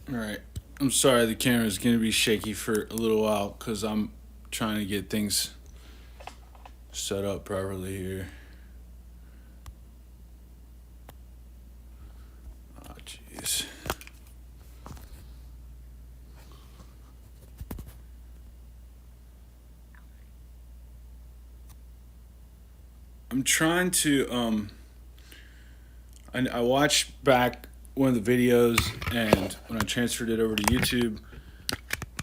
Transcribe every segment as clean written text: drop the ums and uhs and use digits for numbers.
All right. I'm sorry the camera's going to be shaky for a little while because I'm trying to get things set up properly here. Oh, jeez. I'm trying to, I watched back one of the videos and when I transferred it over to YouTube,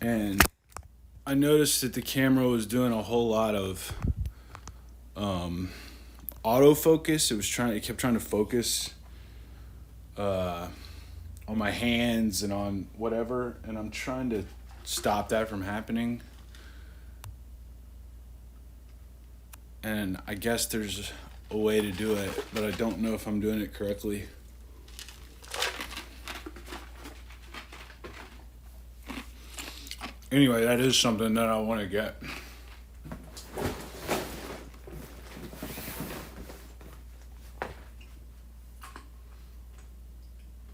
and I noticed that the camera was doing a whole lot of autofocus. It kept trying to focus on my hands and on whatever, and I'm trying to stop that from happening. And I guess there's a way to do it, but I don't know if I'm doing it correctly. Anyway, that is something that I want to get.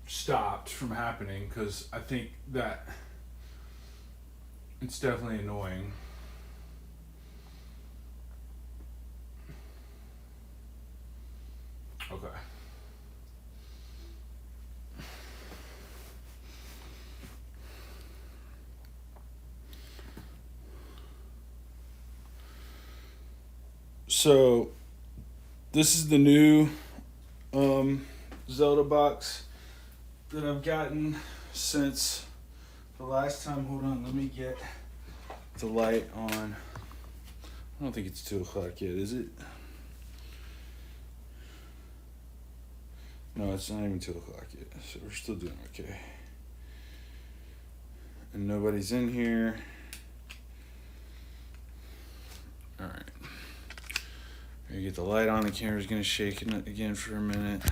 Stopped from happening because I think that it's definitely annoying. Okay. So, this is the new Zelda box that I've gotten since the last time. Hold on, let me get the light on. I don't think it's 2 o'clock yet, is it? No, it's not even 2 o'clock yet, so we're still doing okay. And nobody's in here. Alright. Gonna get the light on, the camera's gonna shake again for a minute.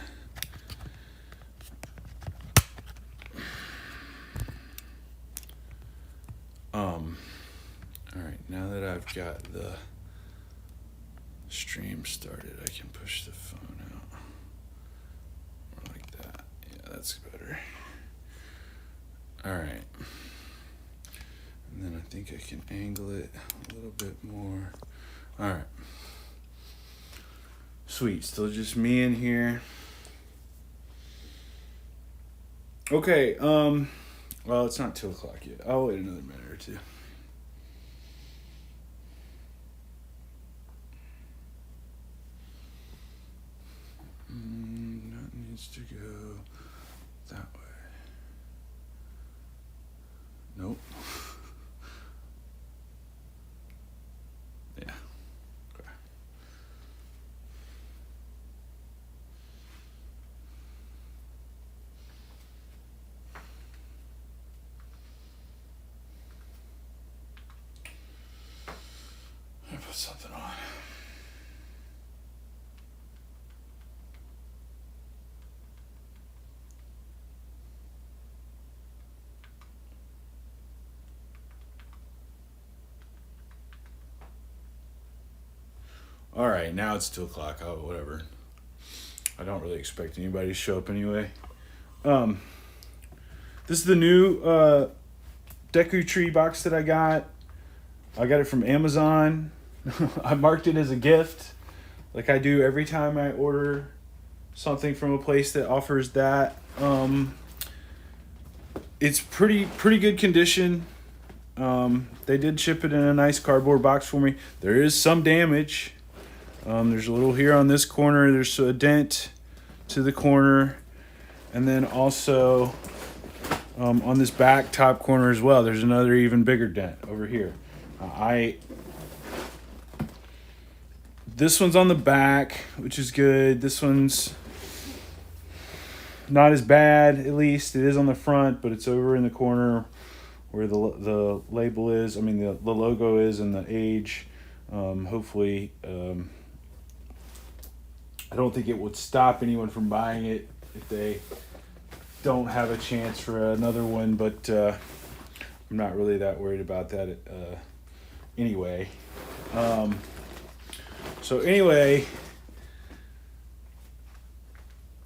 Alright, now that I've got the stream started, I can push the phone out. Or like that. Yeah, that's better. Alright. And then I think I can angle it a little bit more. Alright. Sweet, still just me in here. Okay, well, it's not 2 o'clock yet. I'll wait another minute or two. That needs to go that way. Nope. Yeah. Okay. I put something on. All right, now it's 2 o'clock. Oh, whatever. I don't really expect anybody to show up anyway. This is the new Deku tree box that I got. I got it from Amazon. I marked it as a gift, like I do every time I order something from a place that offers that. It's pretty good condition. They did ship it in a nice cardboard box for me. There is some damage. There's a little here on this corner. There's a dent to the corner. And then also on this back top corner as well, there's another even bigger dent over here. This one's on the back, which is good. This one's not as bad, at least. It is on the front, but it's over in the corner where the label is. I mean, the logo is and the age. Hopefully, I don't think it would stop anyone from buying it if they don't have a chance for another one, but I'm not really that worried about that anyway. So anyway,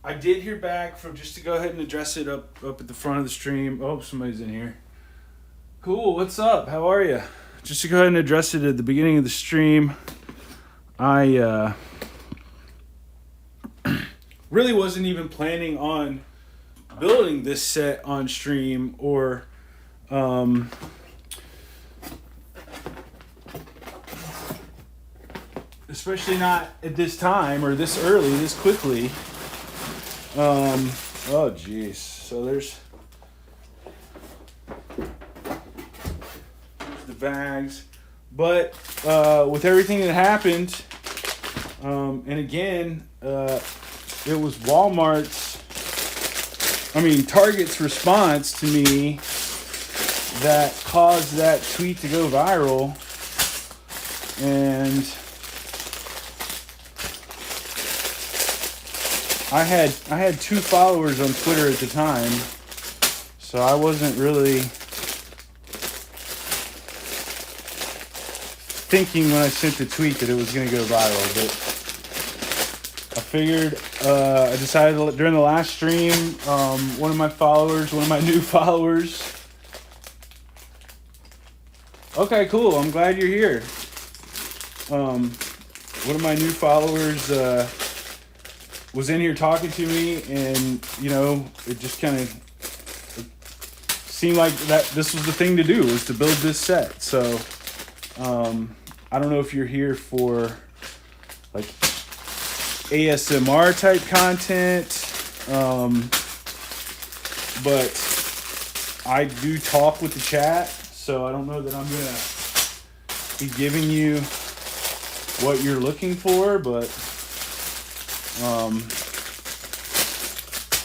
I did hear back from, just to go ahead and address it up at the front of the stream. Oh, somebody's in here. Cool, what's up? How are you? Just to go ahead and address it at the beginning of the stream, I really wasn't even planning on building this set on stream, or especially not at this time or this early, this quickly. Oh geez. So there's the bags, but with everything that happened, and again, it was Target's response to me that caused that tweet to go viral. And I had 2 followers on Twitter at the time, so I wasn't really thinking when I sent the tweet that it was going to go viral. But I figured, I decided during the last stream, one of my new followers. Okay, cool. I'm glad you're here. One of my new followers was in here talking to me, and it just kind of seemed like that this was the thing to do, was to build this set. So I don't know if you're here for like ASMR type content, but I do talk with the chat, so I don't know that I'm gonna be giving you what you're looking for, but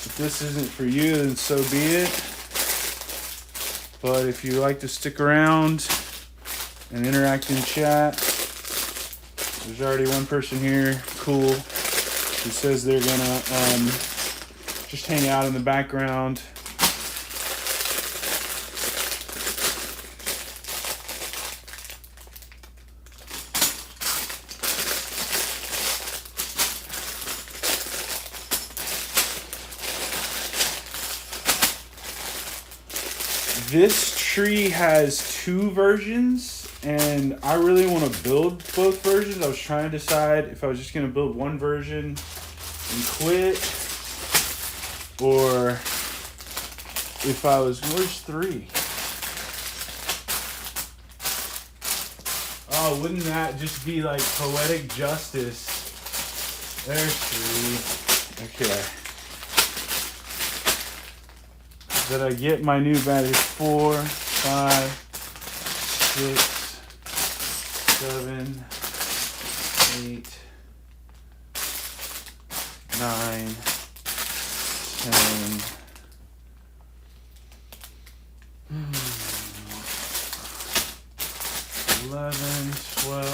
if this isn't for you, then so be it. But if you like to stick around and interact in chat, there's already one person here, cool, who says they're gonna just hang out in the background. This tree has 2 versions, and I really want to build both versions. I was trying to decide if I was just going to build one version and quit, or if I was... Where's 3? Oh, wouldn't that just be like poetic justice? There's 3. Okay. Did I get my new battery? 4, 5, 6, 7, 8, 9, 10, 11, 12,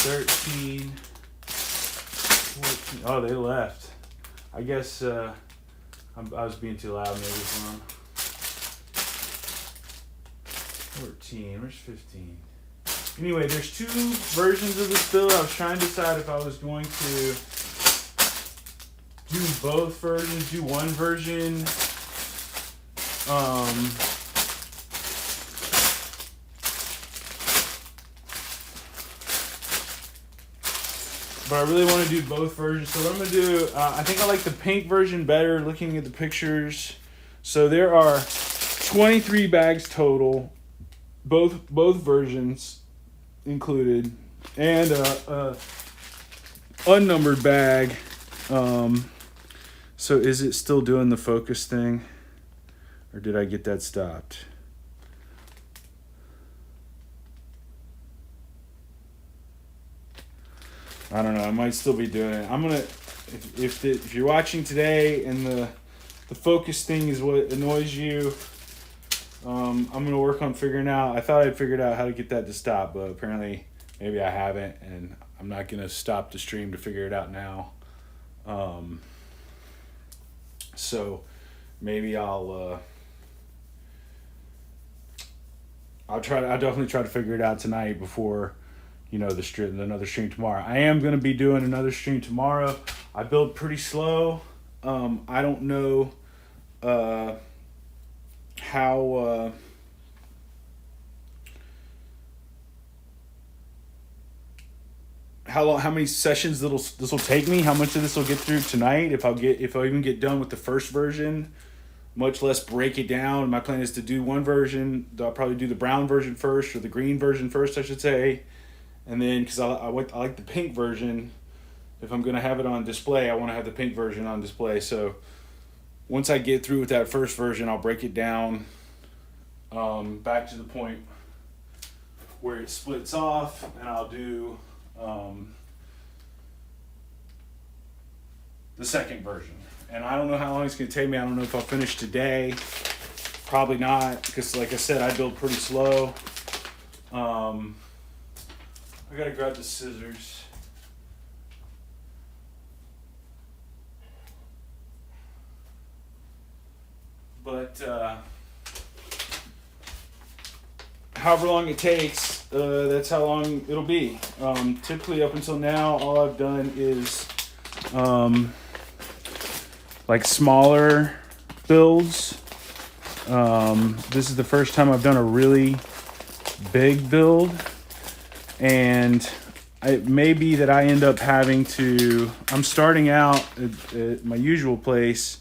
13, 14. Oh, they left. I guess I was being too loud maybe for them. 14, where's 15? Anyway, there's 2 versions of this build. I was trying to decide if I was going to do both versions, do one version. But I really want to do both versions. So what I'm going to do, I think I like the pink version better looking at the pictures. So there are 23 bags total, both versions included, and a unnumbered bag. So is it still doing the focus thing, or did I get that stopped? I don't know. I might still be doing it. I'm gonna, if you're watching today and the focus thing is what annoys you, I'm gonna work on figuring out. I thought I'd figured out how to get that to stop, but apparently maybe I haven't, and I'm not gonna stop the stream to figure it out now. So maybe I'll definitely try to figure it out tonight before, another stream tomorrow. I am going to be doing another stream tomorrow. I build pretty slow. I don't know how how many sessions this will take me, how much of this will get through tonight, if I even get done with the first version, much less break it down. My plan is to do one version. I'll probably do the brown version first, or the green version first, I should say, and then because I like the pink version. If I'm gonna have it on display, I want to have the pink version on display. So once I get through with that first version, I'll break it down back to the point where it splits off, and I'll do the second version. And I don't know how long it's going to take me. I don't know if I'll finish today. Probably not, because like I said, I build pretty slow. I gotta grab the scissors. But however long it takes, that's how long it'll be. Typically up until now, all I've done is like smaller builds. This is the first time I've done a really big build, and it may be that I end up having to, I'm starting out at my usual place,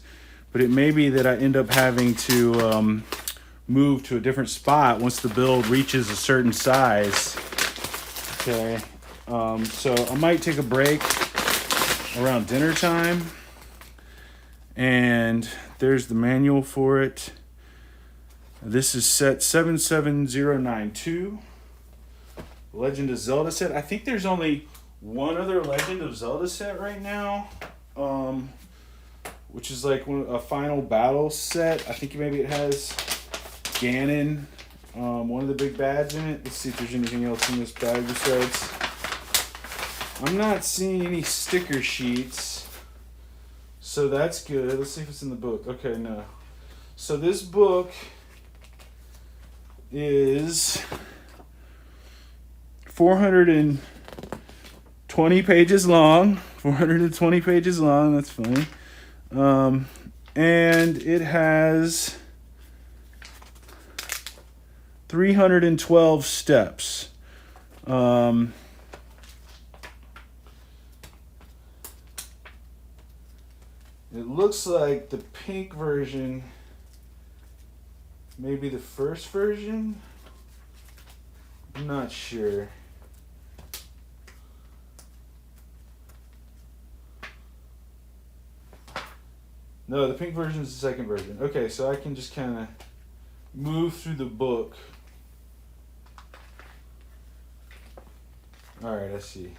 but it may be that I end up having to move to a different spot once the build reaches a certain size. Okay, so I might take a break around dinner time, and there's the manual for it. This is set 77092, Legend of Zelda set. I think there's only one other Legend of Zelda set right now, which is like a final battle set. I think maybe it has Ganon, one of the big bads in it. Let's see if there's anything else in this bag besides. I'm not seeing any sticker sheets, so that's good. Let's see if it's in the book. Okay, no. So this book is 420 pages long. 420 pages long. That's funny. And it has 312 steps. It looks like the pink version may be the first version. I'm not sure. No, the pink version is the second version. Okay, so I can just kind of move through the book. Alright, I see.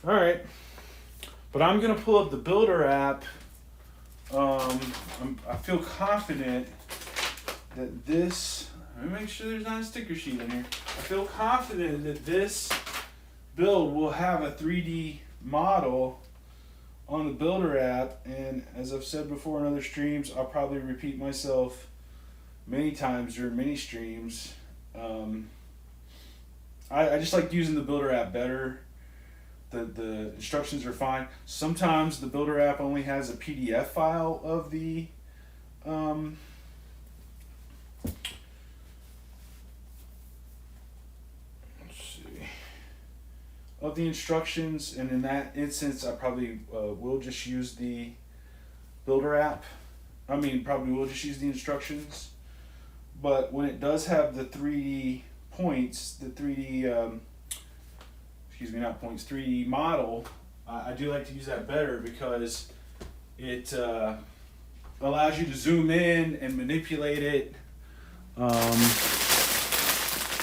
Alright. But I'm going to pull up the Builder app. I feel confident that this... Let me make sure there's not a sticker sheet in here. I feel confident that this build will have a 3D model on the Builder app, and as I've said before in other streams, I'll probably repeat myself many times during many streams. I just like using the Builder app better. The instructions are fine. Sometimes the Builder app only has a PDF file of the of the instructions, and in that instance I probably will just use the Builder app. Probably will just use the instructions. But when it does have the 3D points, the 3D 3D model, I do like to use that better because it allows you to zoom in and manipulate it,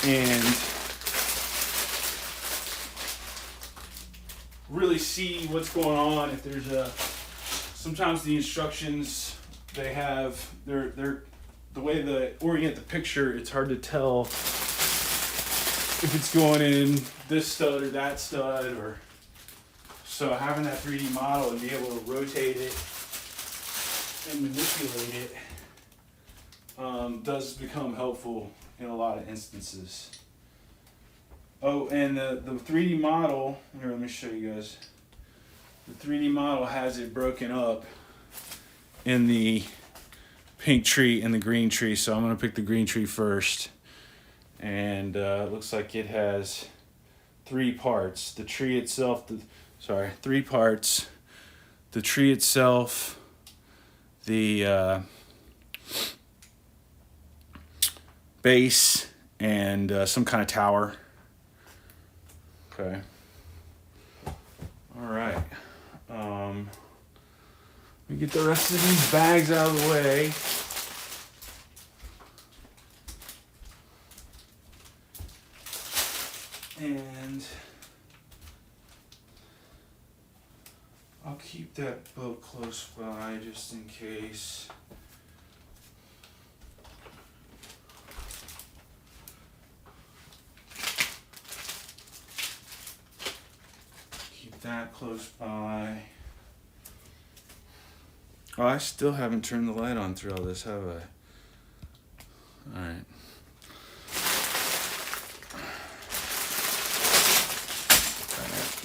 and really see what's going on. If there's sometimes the instructions they have, they're the way they orient the picture, it's hard to tell if it's going in this stud or that stud, or so having that 3D model and be able to rotate it and manipulate it does become helpful in a lot of instances. Oh, and the 3D model, here, let me show you guys. The 3D model has it broken up in the pink tree and the green tree, so I'm going to pick the green tree first. And it looks like it has 3 parts. The tree itself, 3 parts. The tree itself, the base, and some kind of tower. Okay. All right. Let me get the rest of these bags out of the way. And I'll keep that boat close by just in case. Keep that close by. Oh, I still haven't turned the light on through all this, have I? Alright.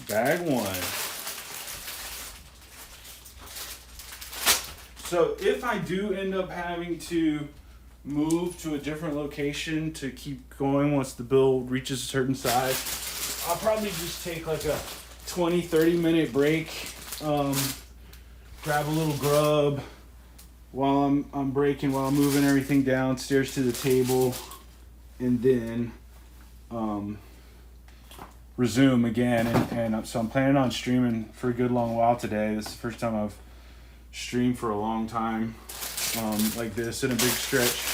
Bag 1. So if I do end up having to move to a different location to keep going once the build reaches a certain size, I'll probably just take like a 20-30 minute break, grab a little grub while I'm breaking, while I'm moving everything downstairs to the table, and then resume again. And so I'm planning on streaming for a good long while today. This is the first time I've streamed for a long time like this in a big stretch.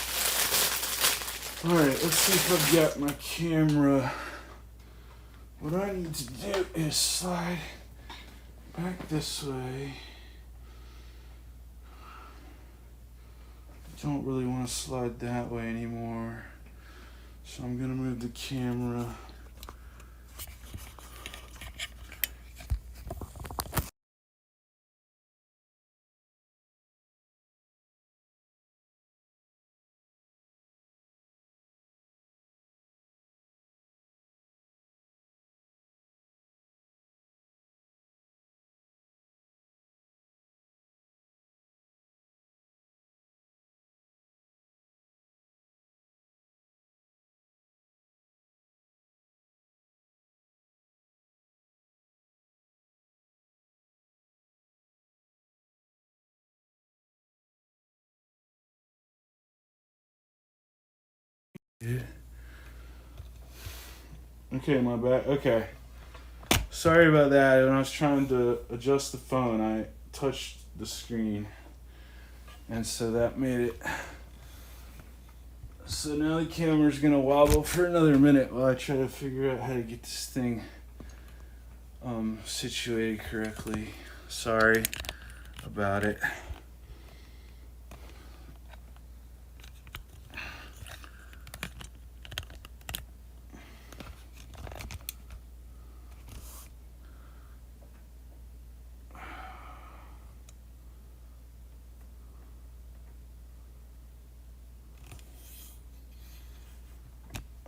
Alright, let's see if I've got my camera. What I need to do is slide back this way. Don't really want to slide that way anymore. So I'm gonna move the camera. Yeah. Okay, my bad. Okay. Sorry about that. When I was trying to adjust the phone, I touched the screen. And so that made it. So now the camera's gonna wobble for another minute while I try to figure out how to get this thing situated correctly. Sorry about it.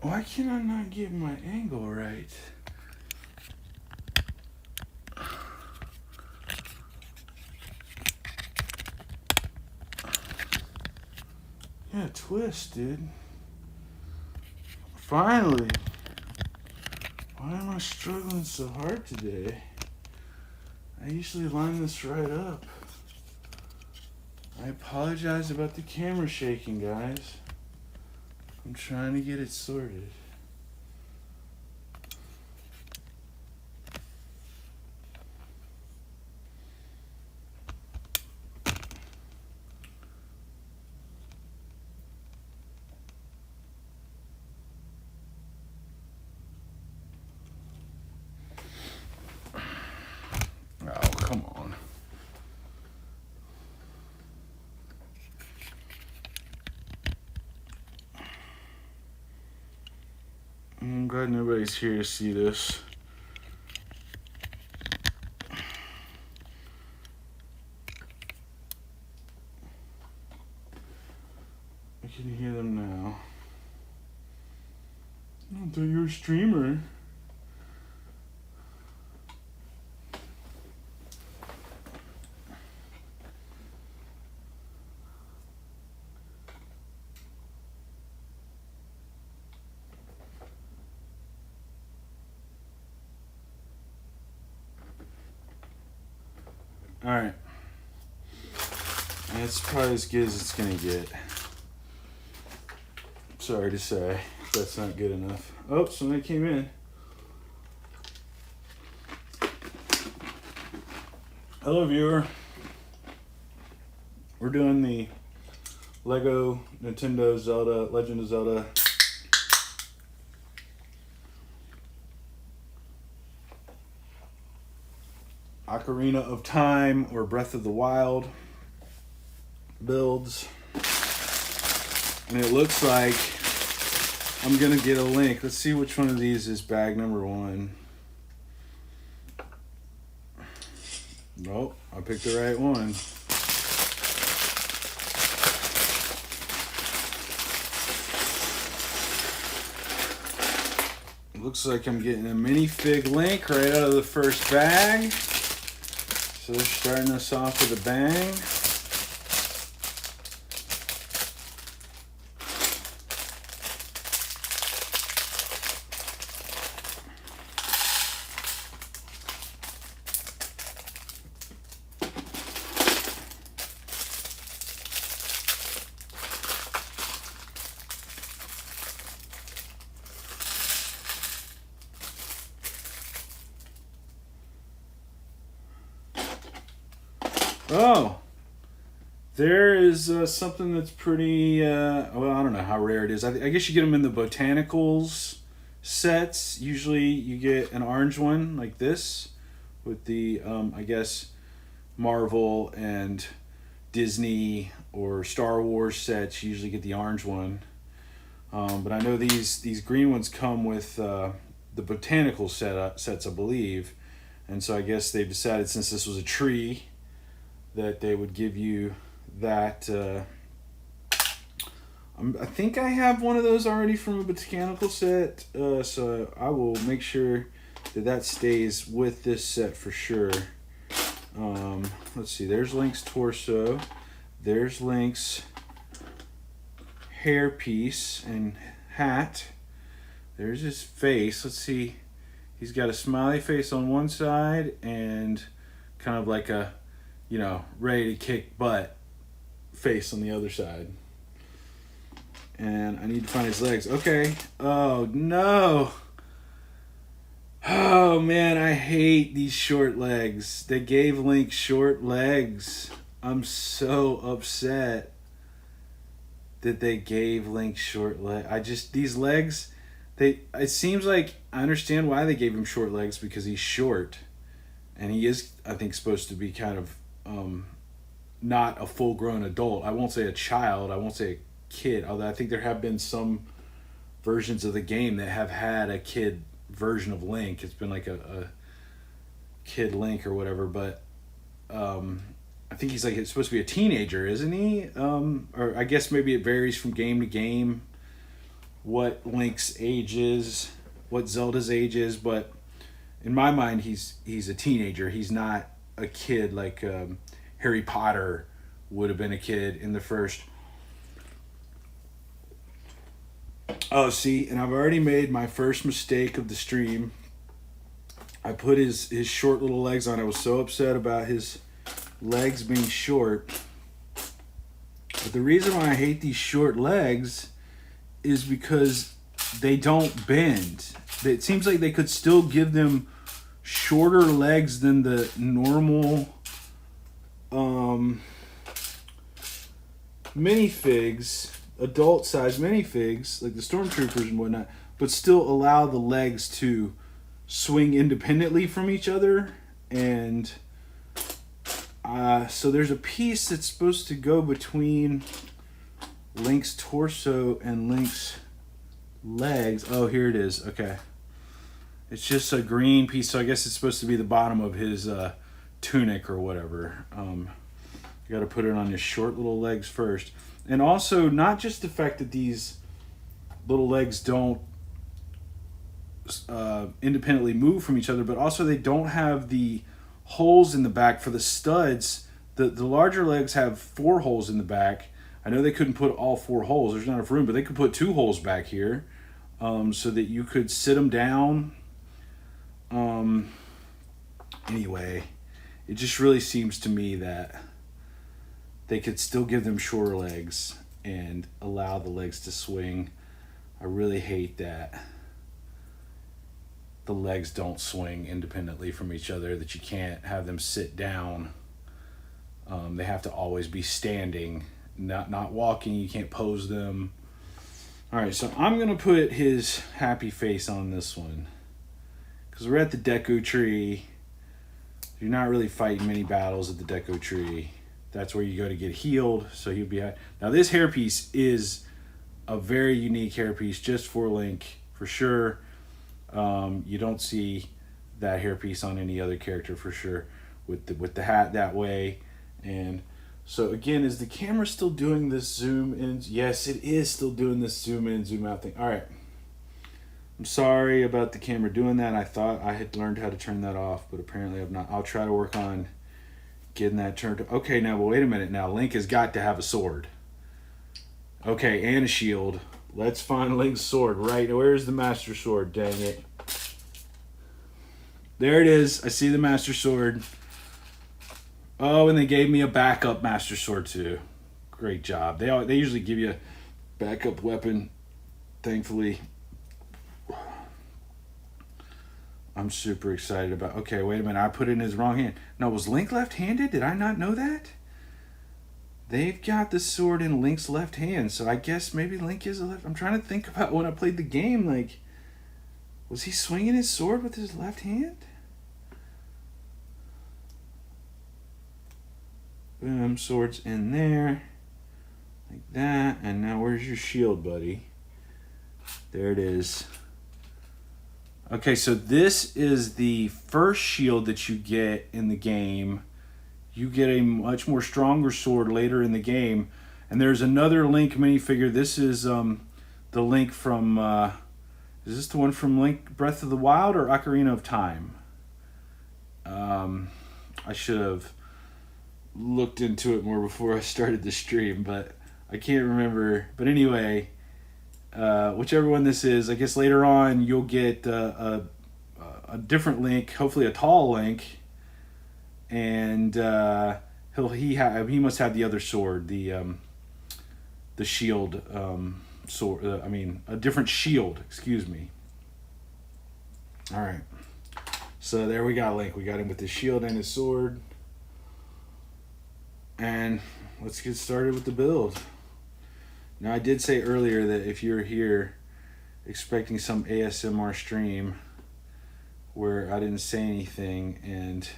Why can I not get my angle right? Yeah, twist, dude. Finally. Why am I struggling so hard today? I usually line this right up. I apologize about the camera shaking, guys. I'm trying to get it sorted. Oh, come on. I'm glad nobody's here to see this. I can hear them now. I thought you were a streamer. Alright. That's probably as good as it's going to get. Sorry to say, that's not good enough. Oh, somebody came in. Hello, viewer. We're doing the Lego Nintendo Zelda, Legend of Zelda Ocarina of Time or Breath of the Wild builds. And it looks like I'm going to get a link. Let's see which one of these is bag number 1. Nope, I picked the right one. Looks like I'm getting a minifig link right out of the first bag. So they're starting us off with a bang. Oh, there is something that's pretty, well, I don't know how rare it is. I guess you get them in the botanicals sets. Usually you get an orange one like this with the, I guess, Marvel and Disney or Star Wars sets. You usually get the orange one. But I know these green ones come with the botanical sets, I believe. And so I guess they've decided, since this was a tree, that they would give you that. I think I have one of those already from a botanical set, so I will make sure that stays with this set for sure. Let's see, there's Link's torso, there's Link's hairpiece and hat, there's his face. Let's see, he's got a smiley face on one side and kind of like a, you know, ready to kick butt face on the other side. And I need to find his legs. Okay. Oh, no. Oh, man, I hate these short legs. They gave Link short legs. I'm so upset that they gave Link short legs. These legs, it seems like I understand why they gave him short legs, because he's short. And he is, I think, supposed to be kind of not a full-grown adult. I won't say a child. I won't say a kid. Although I think there have been some versions of the game that have had a kid version of Link. It's been like a kid Link or whatever. But I think he's like, it's supposed to be a teenager, isn't he? Or I guess maybe it varies from game to game what Link's age is, what Zelda's age is. But in my mind, he's a teenager. He's not a kid like Harry Potter would have been a kid in the first. Oh, see, and I've already made my first mistake of the stream. I put his short little legs on. I was so upset about his legs being short. But the reason why I hate these short legs is because they don't bend. It seems like they could still give them shorter legs than the normal minifigs, adult size minifigs, like the Stormtroopers and whatnot, but still allow the legs to swing independently from each other. And so there's a piece that's supposed to go between Link's torso and Link's legs. Oh, here it is. Okay. It's just a green piece, so I guess it's supposed to be the bottom of his tunic or whatever. You got to put it on his short little legs first. And also, not just the fact that these little legs don't independently move from each other, but also they don't have the holes in the back for the studs. The larger legs have 4 holes in the back. I know they couldn't put all 4 holes. There's not enough room, but they could put 2 holes back here so that you could sit them down. Anyway, it just really seems to me that they could still give them shorter legs and allow the legs to swing. I really hate that the legs don't swing independently from each other, that you can't have them sit down. They have to always be standing, not walking. You can't pose them. All right, so I'm going to put his happy face on this one because we're at the Deku tree. You're not really fighting many battles at the Deku tree. That's where you go to get healed, so he'll be... Now, this hairpiece is a very unique hairpiece just for Link, for sure. You don't see that hairpiece on any other character, for sure, with the hat that way. And so, again, is the camera still doing this zoom in? Yes, it is still doing this zoom in, zoom out thing. All right. I'm sorry about the camera doing that. I thought I had learned how to turn that off, but apparently I've not. I'll try to work on getting that turned. Okay, now, well, wait a minute. Now, Link has got to have a sword. Okay, and a shield. Let's find Link's sword, right? Where's the Master Sword? Dang it. There it is. I see the Master Sword. Oh, and they gave me a backup Master Sword, too. Great job. They usually give you a backup weapon, thankfully. I'm super excited about... Okay, wait a minute. I put it in his wrong hand. No, was Link left-handed? Did I not know that? They've got the sword in Link's left hand, so I guess maybe Link is a left... I'm trying to think about when I played the game, like... Was he swinging his sword with his left hand? Boom, sword's in there. Like that. And now where's your shield, buddy? There it is. Okay, so this is the first shield that you get in the game. You get a much more stronger sword later in the game. And there's another Link minifigure. This is the Link from... is this the one from Link Breath of the Wild or Ocarina of Time? I should have looked into it more before I started the stream, but I can't remember. But anyway... whichever one this is, I guess later on you'll get a different Link, hopefully a tall Link, and he must have the other sword, the shield sword. A different shield. Excuse me. All right, so there we got Link. We got him with his shield and his sword, and let's get started with the build. Now, I did say earlier that if you're here expecting some ASMR stream where I didn't say anything and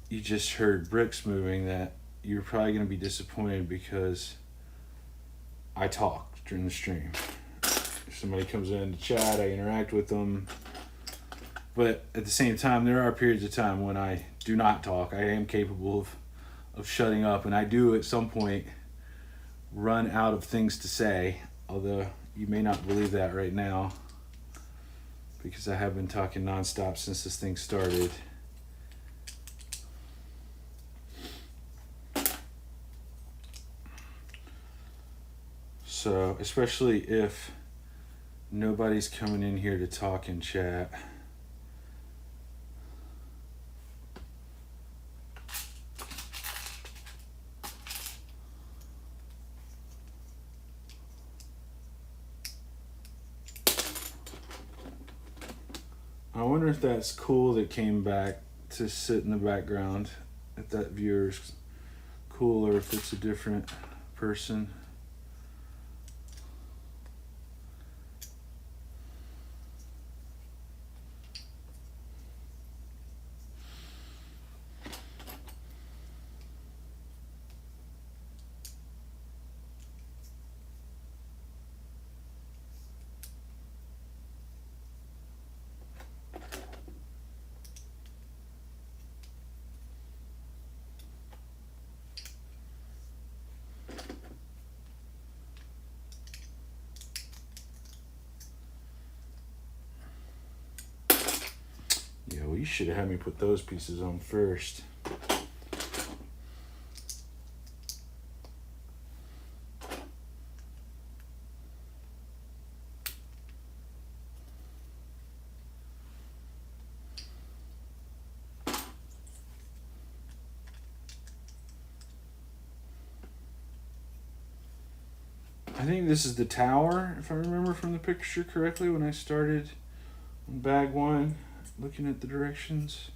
you just heard bricks moving, that you're probably going to be disappointed because I talk during the stream. If somebody comes in to chat, I interact with them. But at the same time, there are periods of time when I do not talk. I am capable of shutting up, and I do at some point run out of things to say, although you may not believe that right now because I have been talking nonstop since this thing started. So, especially if nobody's coming in here to talk in chat. I wonder if that's cool that came back to sit in the background, if that viewer's cool or if it's a different person. Yeah, well, you should have had me put those pieces on first. I think this is the tower, if I remember from the picture correctly when I started on bag one, looking at the directions.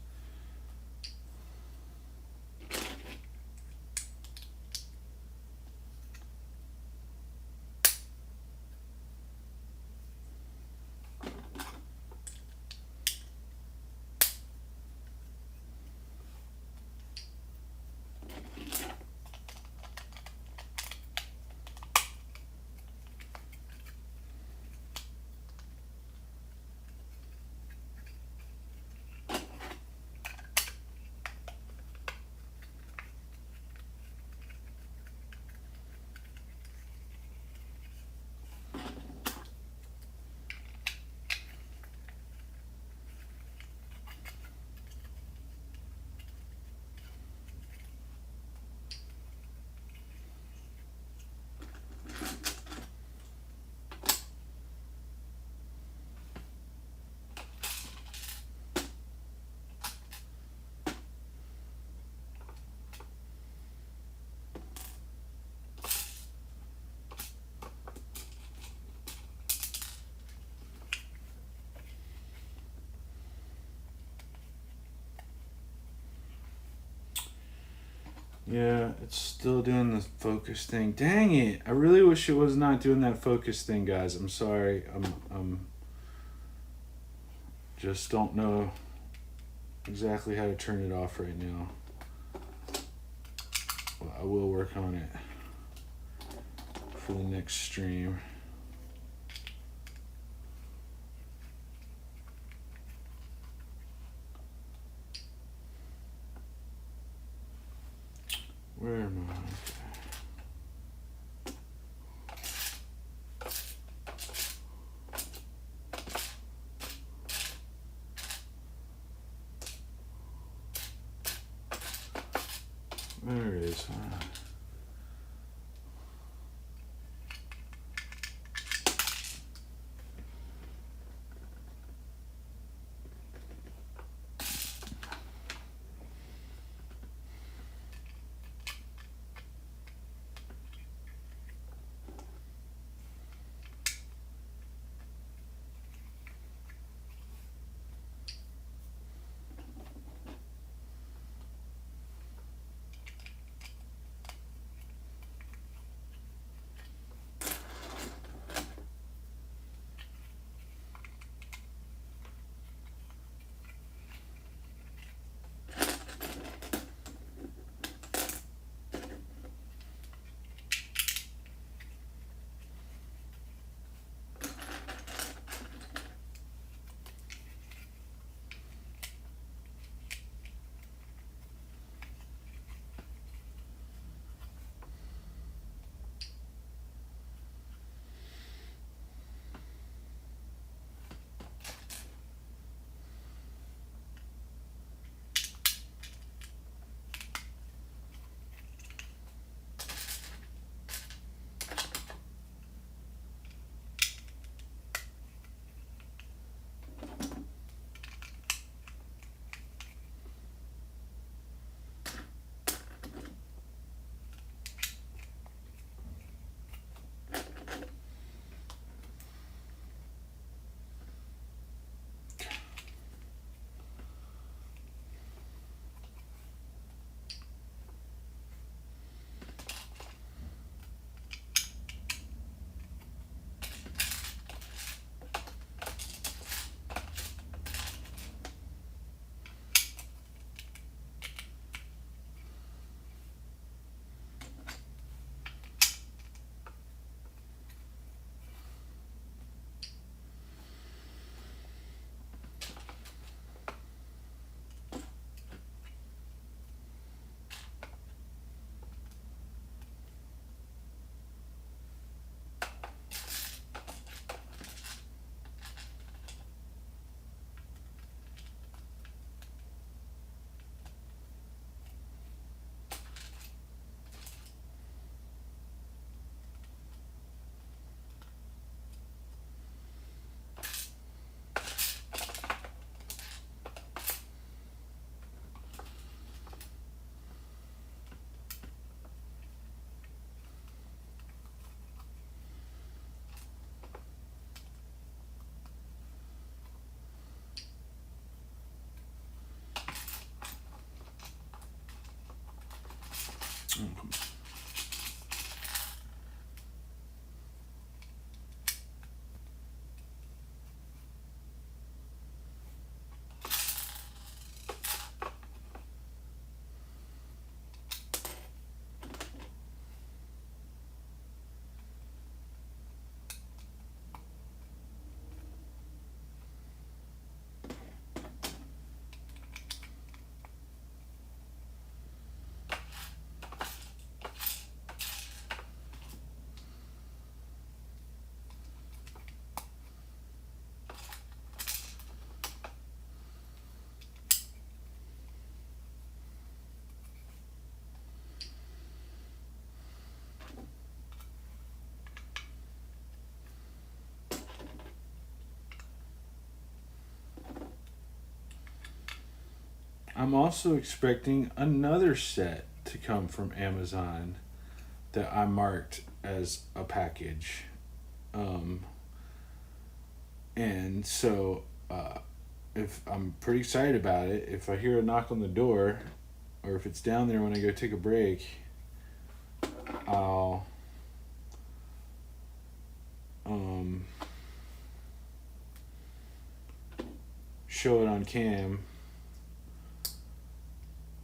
Yeah, it's still doing the focus thing. Dang it! I really wish it was not doing that focus thing, guys. I'm sorry. I'm just don't know exactly how to turn it off right now. Well, I will work on it for the next stream. Where am I? There it is. I'm also expecting another set to come from Amazon that I marked as a package. Um, and so, if I'm pretty excited about it, if I hear a knock on the door, or if it's down there when I go take a break, I'll um, show it on cam.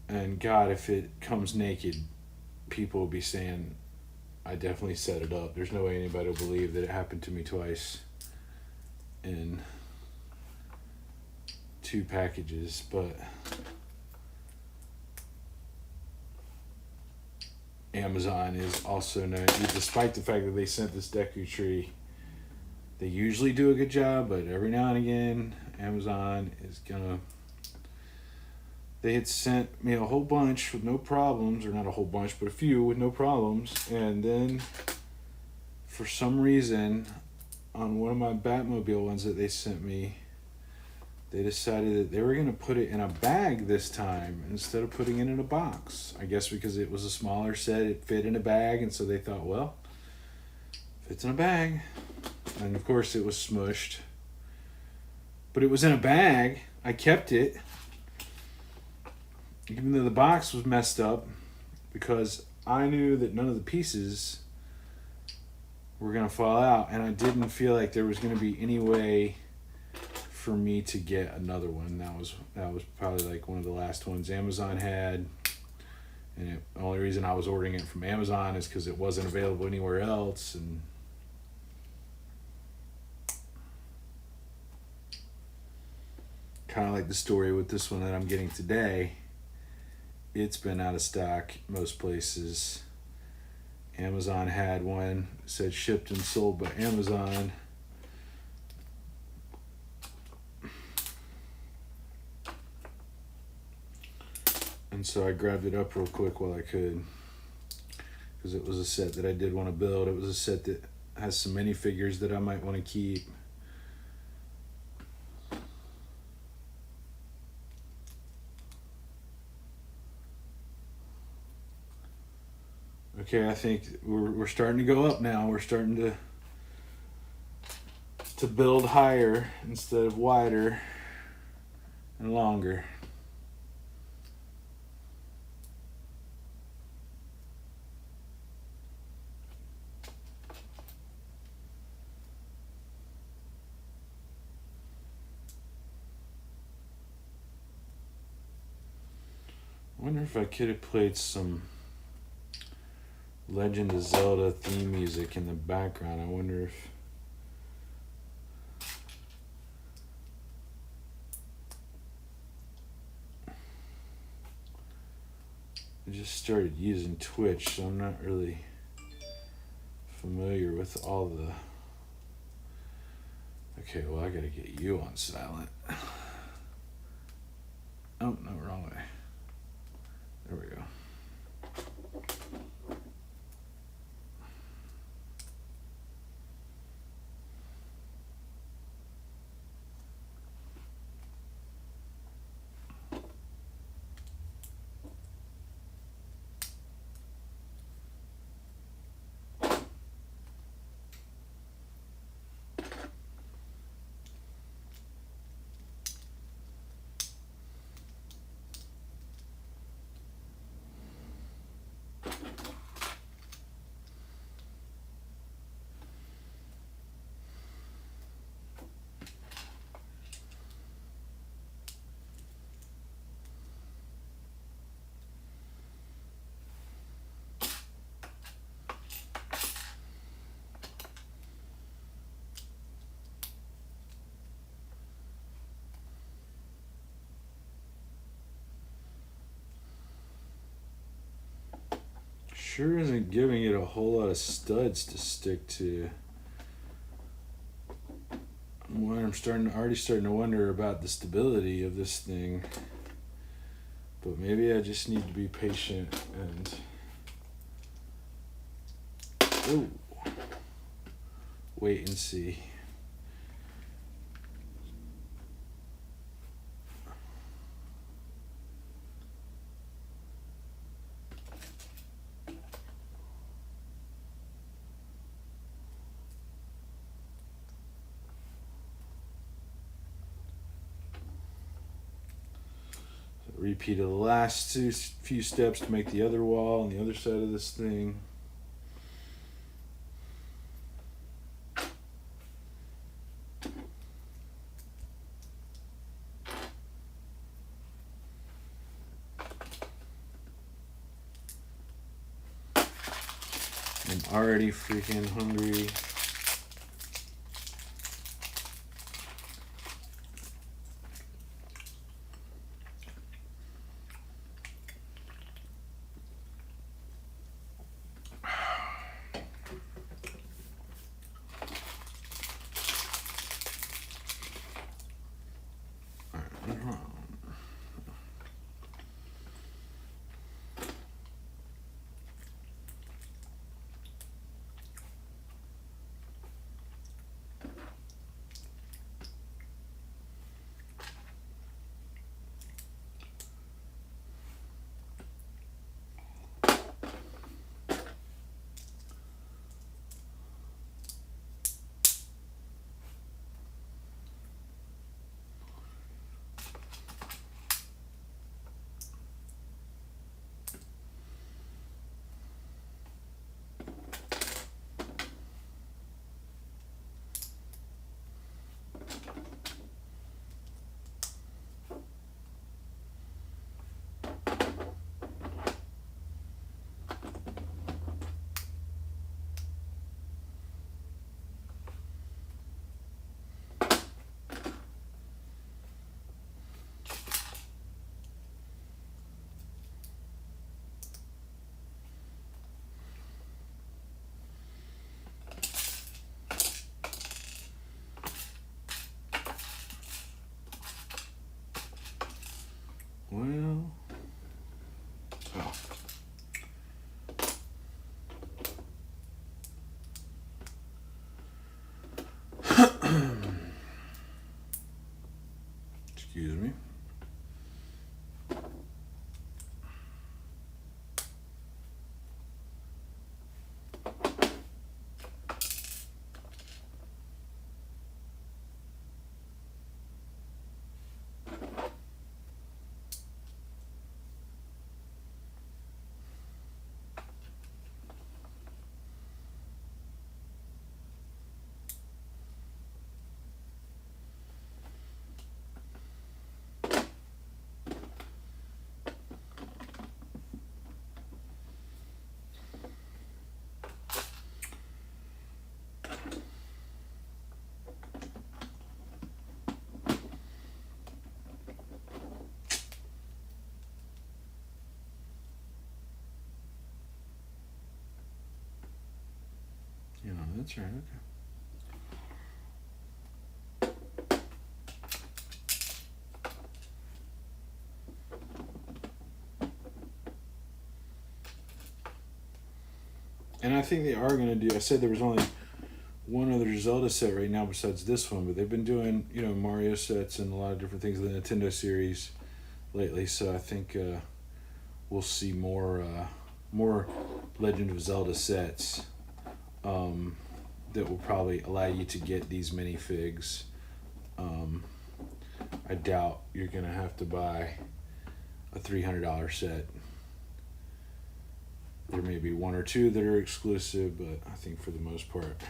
And God, if it comes naked, people will be saying, I definitely set it up. There's no way anybody will believe that it happened to me twice in 2 packages. But Amazon is also known, despite the fact that they sent this Deku tree, they usually do a good job, but every now and again, Amazon is gonna. They had sent me a whole bunch with no problems, or not a whole bunch, but a few with no problems, and then for some reason, on one of my Batmobile ones that they sent me, they decided that they were going to put it in a bag this time instead of putting it in a box. I guess because it was a smaller set, it fit in a bag, and so they thought, well, fits in a bag. And of course it was smushed. But it was in a bag. I kept it. Even though the box was messed up, because I knew that none of the pieces were going to fall out, and I didn't feel like there was going to be any way for me to get another one. That was probably like one of the last ones Amazon had, and the only reason I was ordering it from Amazon is because it wasn't available anywhere else. And kind of like the story with this one that I'm getting today. It's been out of stock most places. Amazon had one that said shipped and sold by Amazon. And so I grabbed it up real quick while I could, because it was a set that I did want to build. It was a set that has some minifigures that I might want to keep. Okay, I think we're starting to go up now. We're starting to build higher instead of wider and longer. I wonder if I could have played some Legend of Zelda theme music in the background. I wonder if I just started using Twitch, so I'm not really familiar with all the. Okay, well, I gotta get you on silent. Oh, no, wrong way. There we go. Sure isn't giving it a whole lot of studs to stick to. I'm already starting to wonder about the stability of this thing. But maybe I just need to be patient and. Oh. Wait and see. Repeat of the last few steps to make the other wall on the other side of this thing. I'm already freaking hungry. Well, oh. Excuse me. Yeah, that's right. Okay. And I think they are going to do. I said there was only one other Zelda set right now besides this one, but they've been doing Mario sets and a lot of different things in the Nintendo series lately. So I think we'll see more Legend of Zelda sets that will probably allow you to get these minifigs. I doubt you're gonna have to buy a $300 set. There may be one or two that are exclusive, but I think for the most part.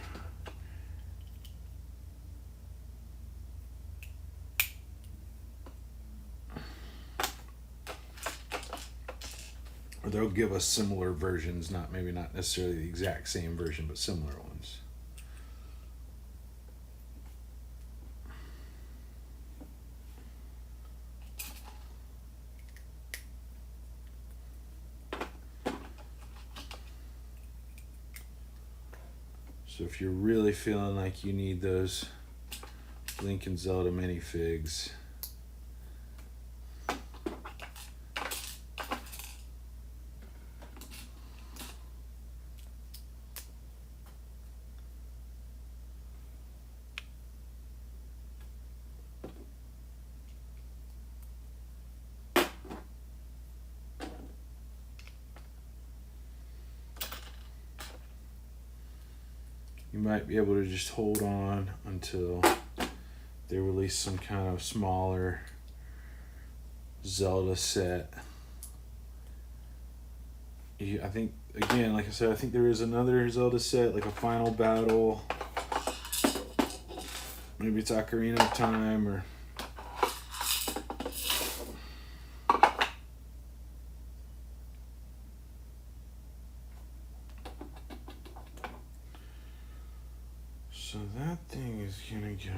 Or they'll give us similar versions, maybe not necessarily the exact same version, but similar ones. So if you're really feeling like you need those Link and Zelda minifigs, you might be able to just hold on until they release some kind of smaller Zelda set. I think, again, like I said, I think there is another Zelda set, like a Final Battle. Maybe it's Ocarina of Time, or so that thing is gonna go.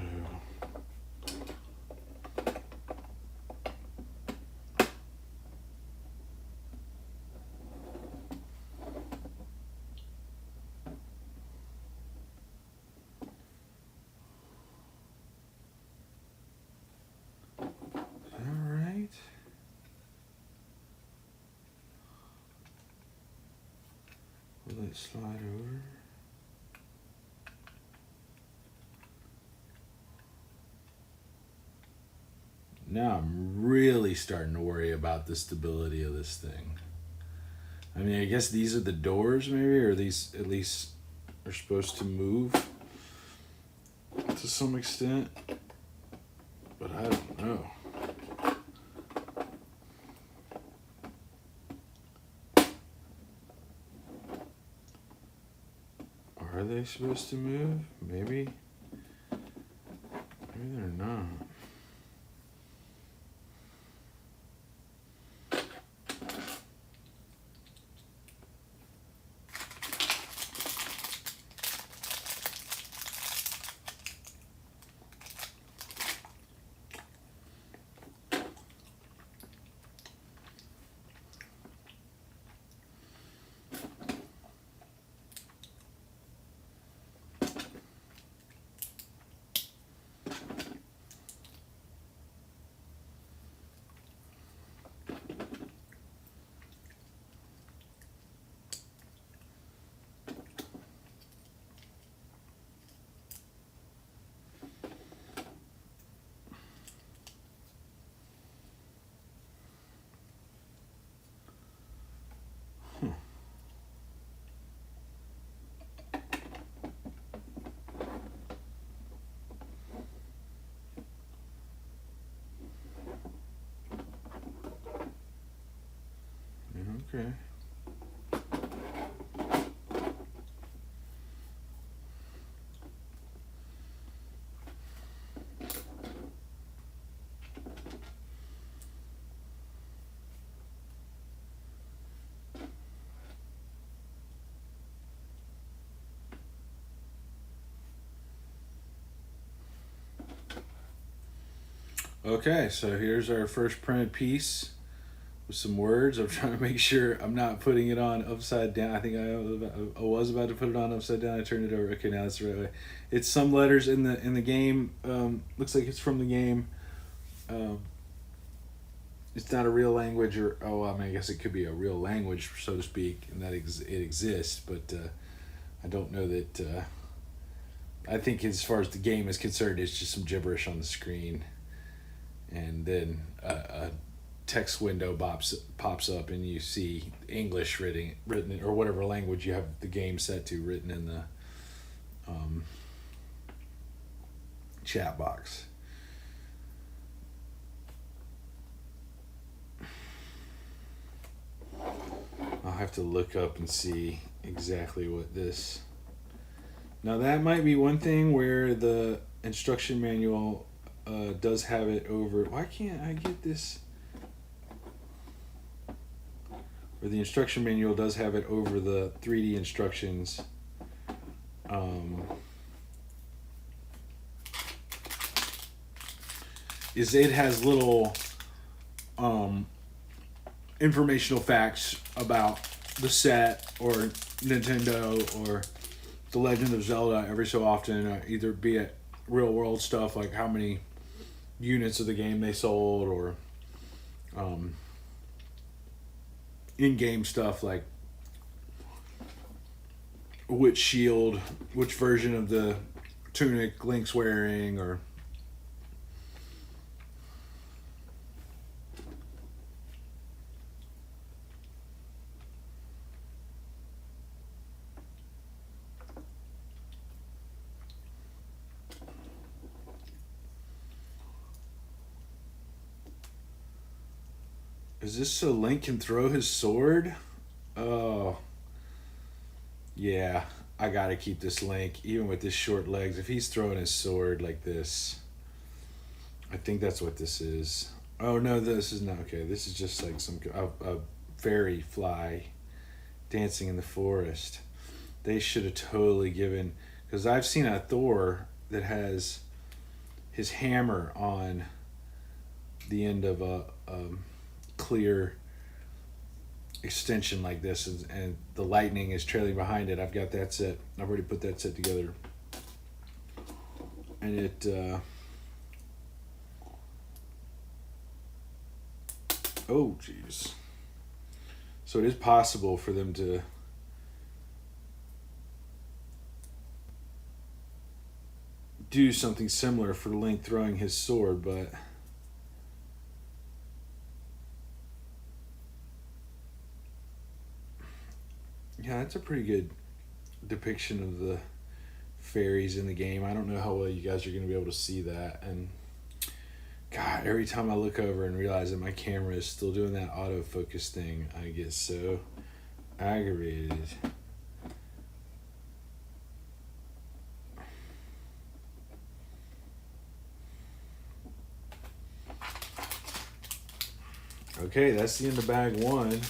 Will it slide over? Now I'm really starting to worry about the stability of this thing. I mean, I guess these are the doors, maybe, or these at least are supposed to move to some extent, but I don't know. Are they supposed to move? Maybe. Maybe they're not. Okay. Okay, so here's our first printed piece with some words. I'm trying to make sure I'm not putting it on upside down. I think I was about to put it on upside down. I turned it over. Okay, now that's the right way. It's some letters in the game. Looks like it's from the game. It's not a real language, or I mean, I guess it could be a real language, so to speak, and that it exists. But I don't know that. I think as far as the game is concerned, it's just some gibberish on the screen. And then a text window pops up, and you see English written, or whatever language you have the game set to, written in the chat box. I'll have to look up and see exactly what this. Now that might be one thing where the instruction manual does have it over. Why can't I get this? Where the instruction manual does have it over the 3D instructions. Is it has little informational facts about the set or Nintendo or The Legend of Zelda every so often, either be it real world stuff like how many units of the game they sold, or um, in game stuff like which shield, which version of the tunic Link's wearing, or is this so Link can throw his sword? Oh, yeah. I gotta keep this Link, even with his short legs. If he's throwing his sword like this, I think that's what this is. Oh no, this is not okay. This is just like a fairy fly dancing in the forest. They should have totally given, because I've seen a Thor that has his hammer on the end of a clear extension like this, and the lightning is trailing behind it. I've got that set. I've already put that set together, and it oh jeez. So it is possible for them to do something similar for Link throwing his sword, but yeah, that's a pretty good depiction of the fairies in the game. I don't know how well you guys are going to be able to see that, and God, every time I look over and realize that my camera is still doing that autofocus thing, I get so aggravated. Okay, that's the end of bag one.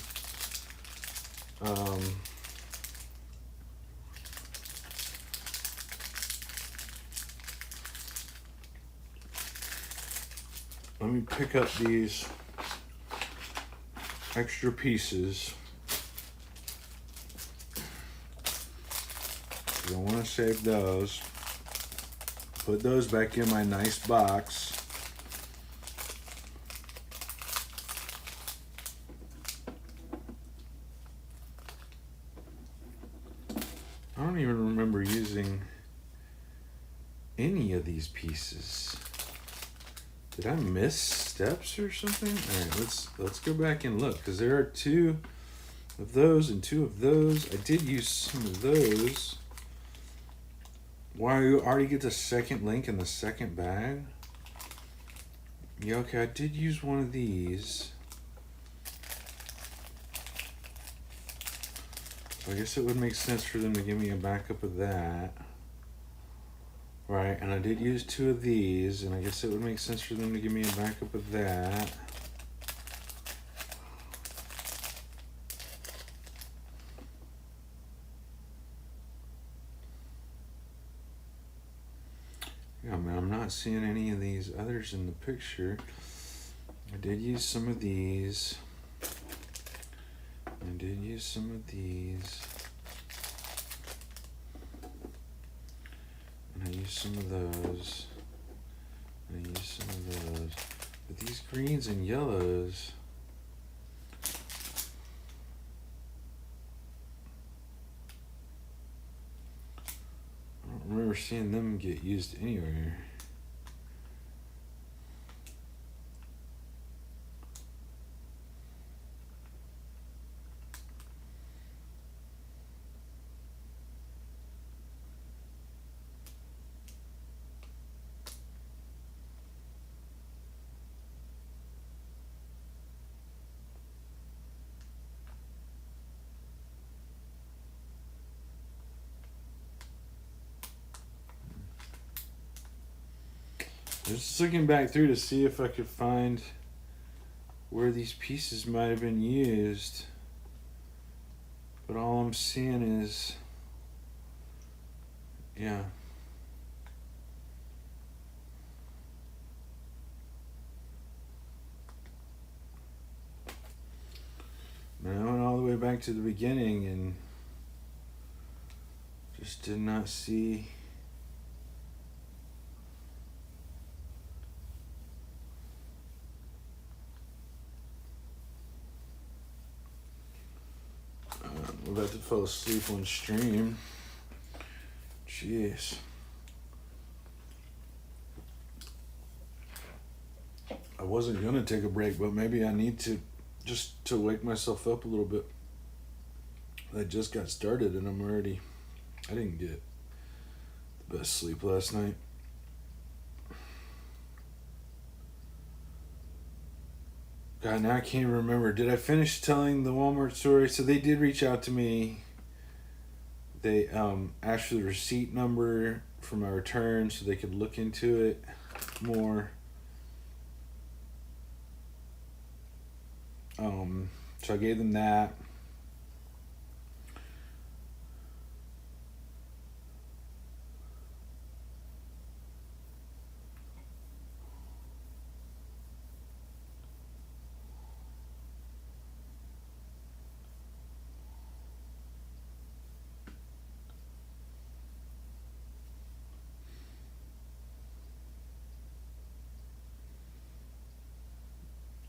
Let me pick up these extra pieces. I want to save those. Put those back in my nice box. I don't even remember using any of these pieces. Did I miss steps or something? All right, let's go back and look, because there are 2 of those and 2 of those. I did use some of those. Why, you already get the second Link in the second bag? Yeah, okay, I did use one of these. So I guess it would make sense for them to give me a backup of that. Right, and I did use 2 of these, and I guess it would make sense for them to give me a backup of that. Yeah, man, I'm not seeing any of these others in the picture. I did use some of these. I did use some of these. And I used some of those. And I used some of those. But these greens and yellows, I don't remember seeing them get used anywhere. Just looking back through to see if I could find where these pieces might have been used. But all I'm seeing is, yeah. Man, I went all the way back to the beginning and Just did not see. We're about to fall asleep on stream. Jeez. I wasn't gonna take a break, but maybe I need to just to wake myself up a little bit. I just got started and I didn't get the best sleep last night. God, now I can't remember. Did I finish telling the Walmart story? So they did reach out to me. They asked for the receipt number for my return so they could look into it more. So I gave them that.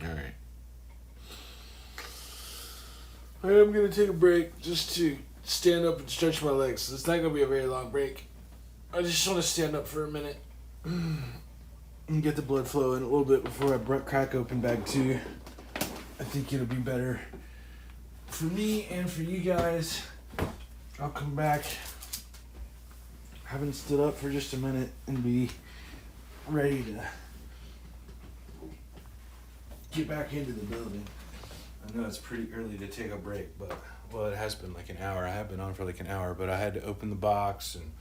Alright. I am going to take a break just to stand up and stretch my legs. It's not going to be a very long break. I just want to stand up for a minute and get the blood flowing a little bit before I crack open bag 2. I think it'll be better for me and for you guys. I'll come back, haven't stood up for just a minute, and be ready to get back into the building. I know it's pretty early to take a break, but, well, it has been like an hour. I have been on for like an hour, but I had to open the box and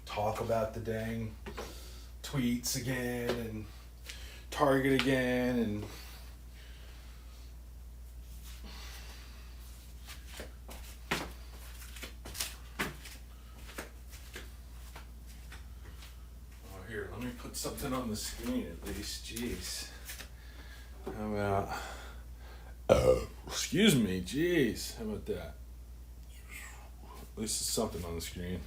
talk about the dang tweets again and Target again and here, let me put something on the screen at least. Jeez. How about excuse me, jeez. How about that? At least it's something on the screen.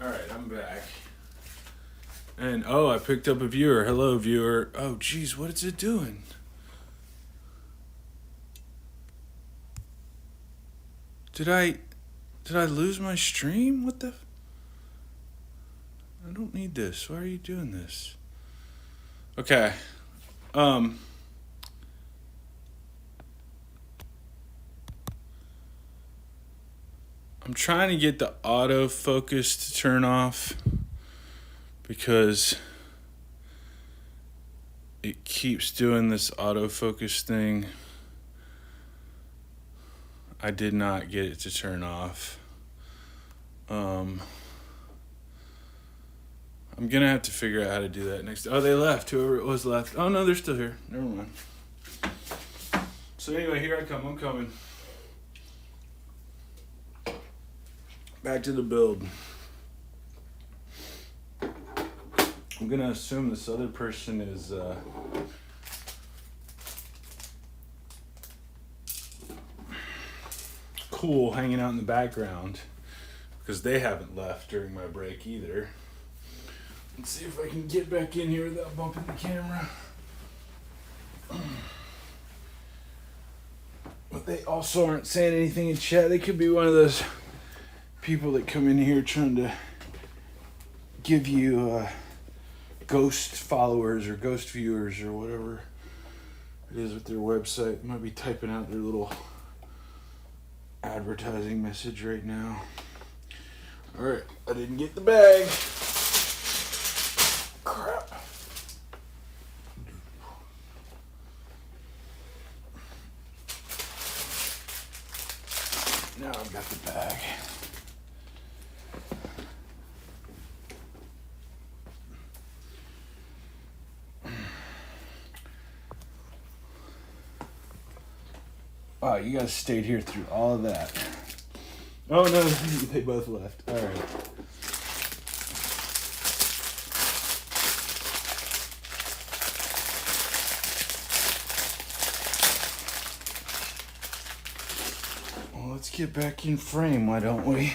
Alright, I'm back. And, oh, I picked up a viewer. Hello, viewer. Oh, geez, what is it doing? Did I lose my stream? What the? I don't need this. Why are you doing this? Okay. I'm trying to get the autofocus to turn off because it keeps doing this autofocus thing. I did not get it to turn off. I'm gonna have to figure out how to do that next. Oh, they left. Whoever it was left. Oh no, they're still here. Never mind. So anyway, here I come. I'm coming. Back to the build. I'm gonna assume this other person is cool hanging out in the background because they haven't left during my break either. Let's see if I can get back in here without bumping the camera. But they also aren't saying anything in chat. They could be one of those people that come in here trying to give you ghost followers or ghost viewers or whatever it is with their website. Might be typing out their little advertising message right now. Alright, I didn't get the bag. Crap. Now I've got the bag. Wow, you guys stayed here through all of that. Oh no, they both left. All right. Well, let's get back in frame, why don't we?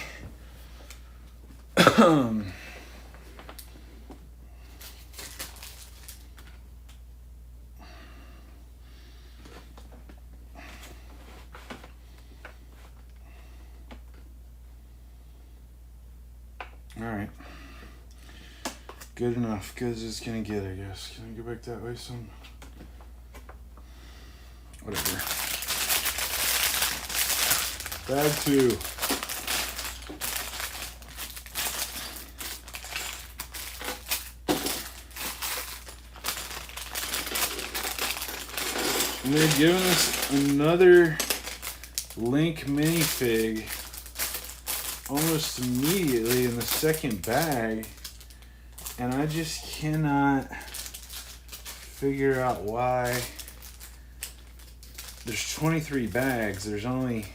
Alright. Good enough. Good as it's gonna get, I guess. Can I go back that way some? Whatever. Bag 2. And they're giving us another Link minifig almost immediately in the second bag, and I just cannot figure out why. There's 23 bags, there's only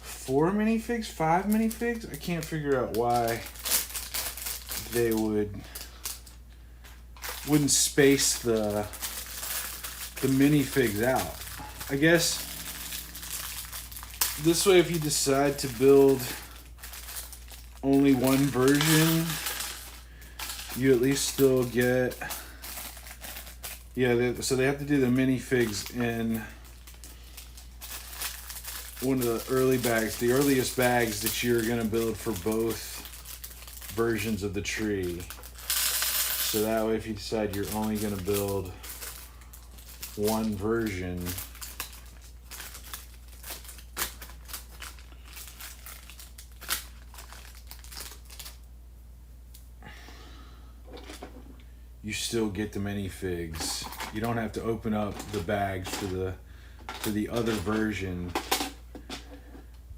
4 minifigs, 5 minifigs. I can't figure out why they wouldn't space the minifigs out. I guess this way, if you decide to build only one version, you at least still get, so they have to do the minifigs in one of the early bags, the earliest bags that you're going to build for both versions of the tree. So that way, if you decide you're only going to build one version, you still get the minifigs. You don't have to open up the bags for the other version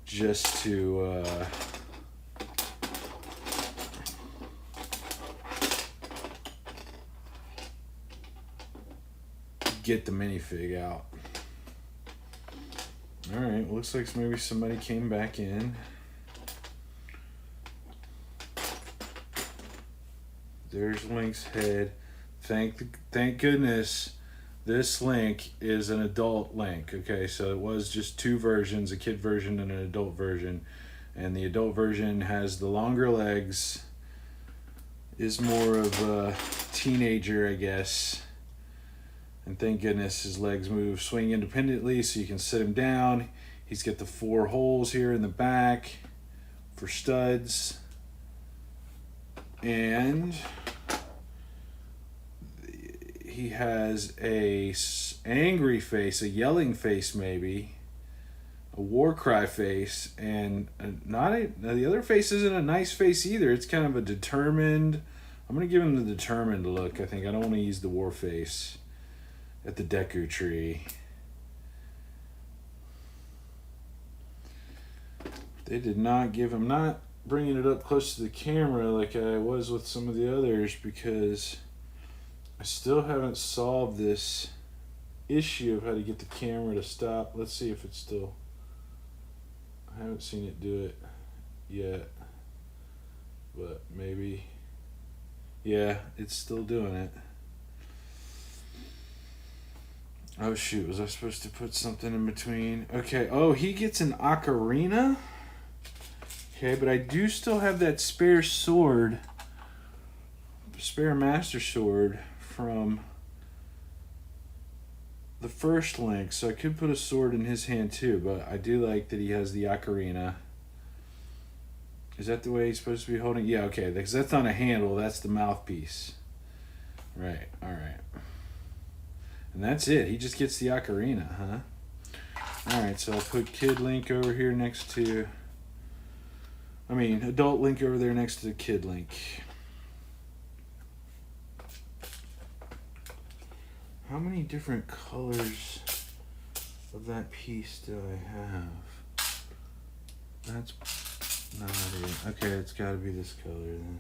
just to get the minifig out. Alright, looks like maybe somebody came back in. There's Link's head. Thank goodness this Link is an adult Link. Okay, so it was just 2 versions, a kid version and an adult version. And the adult version has the longer legs, is more of a teenager, I guess. And thank goodness his legs move, swing independently, so you can sit him down. He's got the 4 holes here in the back for studs. And he has a angry face, a yelling face maybe, a war cry face, and the other face isn't a nice face either. It's kind of a determined. I'm going to give him the determined look, I think. I don't want to use the war face at the Deku tree. They did not give him, not bringing it up close to the camera like I was with some of the others, because I still haven't solved this issue of how to get the camera to stop. Let's see if it's still, I haven't seen it do it yet, but maybe, yeah, it's still doing it. Oh shoot, was I supposed to put something in between? Okay, oh, he gets an ocarina? Okay, but I do still have that spare sword, spare master sword from the first Link, so I could put a sword in his hand too, but I do like that he has the ocarina. Is that the way he's supposed to be holding? Yeah, okay, because that's not a handle, that's the mouthpiece. Right, alright. And that's it, he just gets the ocarina, huh? Alright, so I'll put Kid Link over here next to, Adult Link over there next to Kid Link. How many different colors of that piece do I have? That's not it. Okay, it's got to be this color then.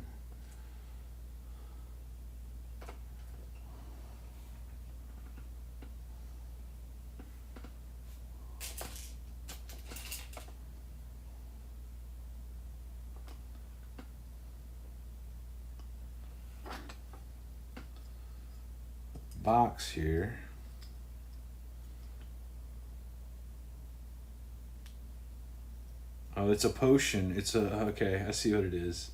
Box here. Oh, it's a potion. It's a, okay, I see what it is.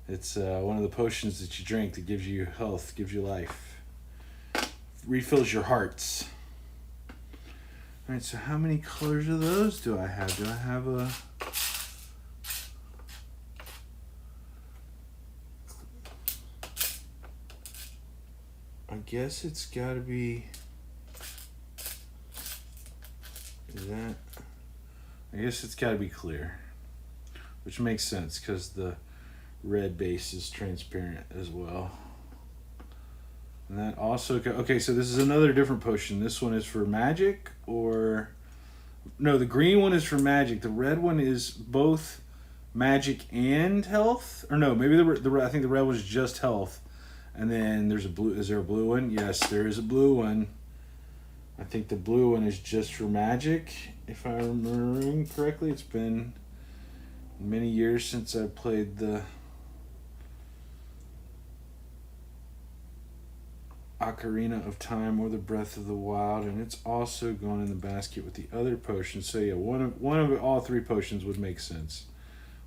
It's one of the potions that you drink that gives you health, gives you life. Refills your hearts. Alright, so how many colors of those do I have? Do I have a... I guess it's got to be, is that, I guess it's got to be clear, which makes sense because the red base is transparent as well. And that also, okay, so this is another different potion. This one is for magic, or, no, the green one is for magic. The red one is both magic and health, or no, maybe I think the red one is just health. And then there's a blue, is there a blue one? Yes, there is a blue one. I think the blue one is just for magic, if I remember correctly. It's been many years since I played the Ocarina of Time or the Breath of the Wild, and it's also going in the basket with the other potions. So yeah, one of all 3 potions would make sense.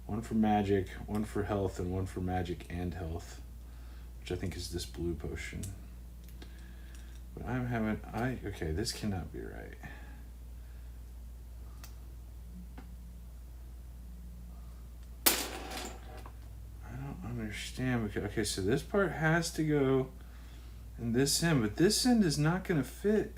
One for magic, one for health, and one for magic and health, which I think is this blue potion. But I'm having, okay, this cannot be right. I don't understand. Okay, so this part has to go in this end, but this end is not going to fit.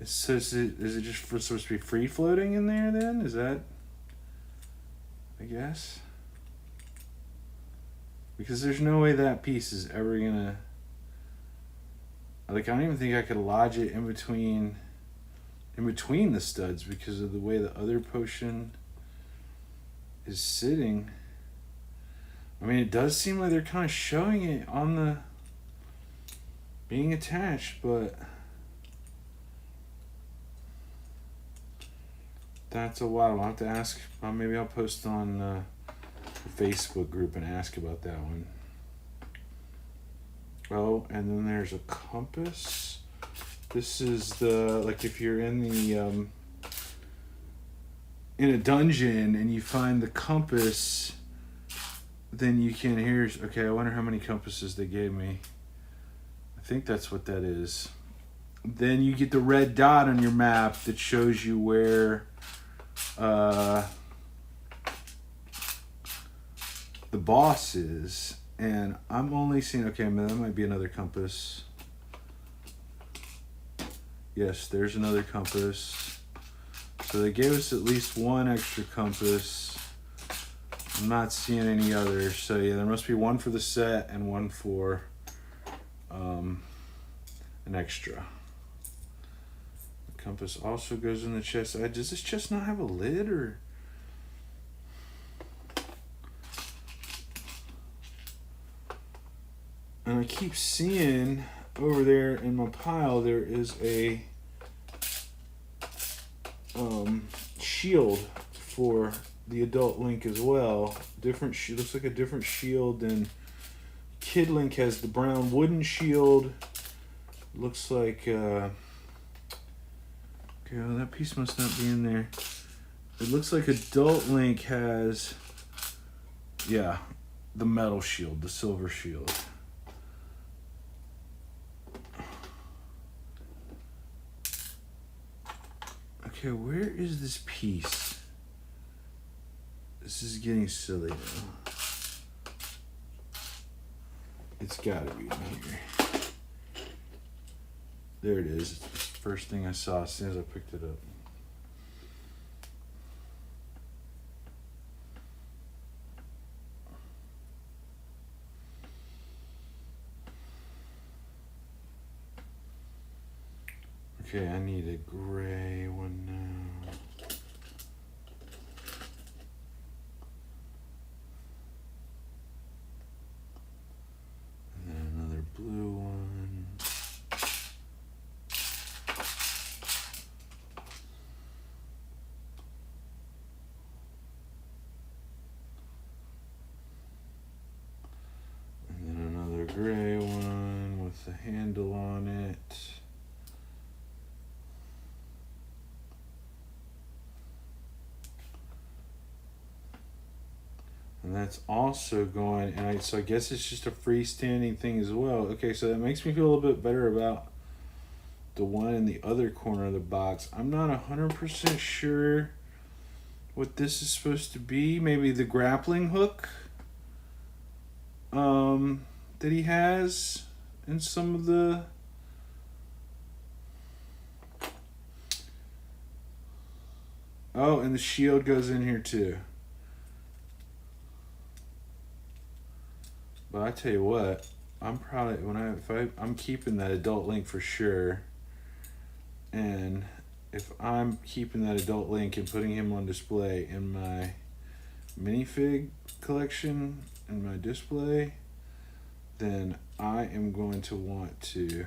So is it just supposed to be free floating in there then? Is that, I guess? Because there's no way that piece is ever gonna, like, I don't even think I could lodge it in between the studs because of the way the other potion is sitting. I mean, it does seem like they're kind of showing it on the being attached, but that's a while. I'll have to ask. Maybe I'll post on the Facebook group and ask about that one. Oh, and then there's a compass. This is the, like if you're in the in a dungeon and you find the compass, then you can, here's, okay, I wonder how many compasses they gave me. I think that's what that is. Then you get the red dot on your map that shows you where the boss is. And I'm only seeing, okay, man, that might be another compass. Yes, there's another compass. So they gave us at least one extra compass. I'm not seeing any others. So yeah, there must be one for the set and one for an extra. The compass also goes in the chest. Does this chest not have a lid or? And I keep seeing over there in my pile there is a shield for the adult Link as well. Different looks like a different shield than Kid Link has the brown wooden shield. Looks like okay, well, that piece must not be in there. It looks like adult Link has, yeah, the metal shield, the silver shield. Okay, where is this piece? This is getting silly now. It's gotta be in here. There it is. It's the first thing I saw as soon as I picked it up. Okay, I need a gray one now. And then another blue one. And then another gray one with the handle on it. And that's also going, and so I guess it's just a freestanding thing as well. Okay, so that makes me feel a little bit better about the one in the other corner of the box. I'm not 100% sure what this is supposed to be. Maybe the grappling hook that he has in some of the... Oh, and the shield goes in here too. But I tell you what, I'm probably I'm keeping that adult Link for sure. And if I'm keeping that adult Link and putting him on display in my minifig collection in my display, then I am going to want to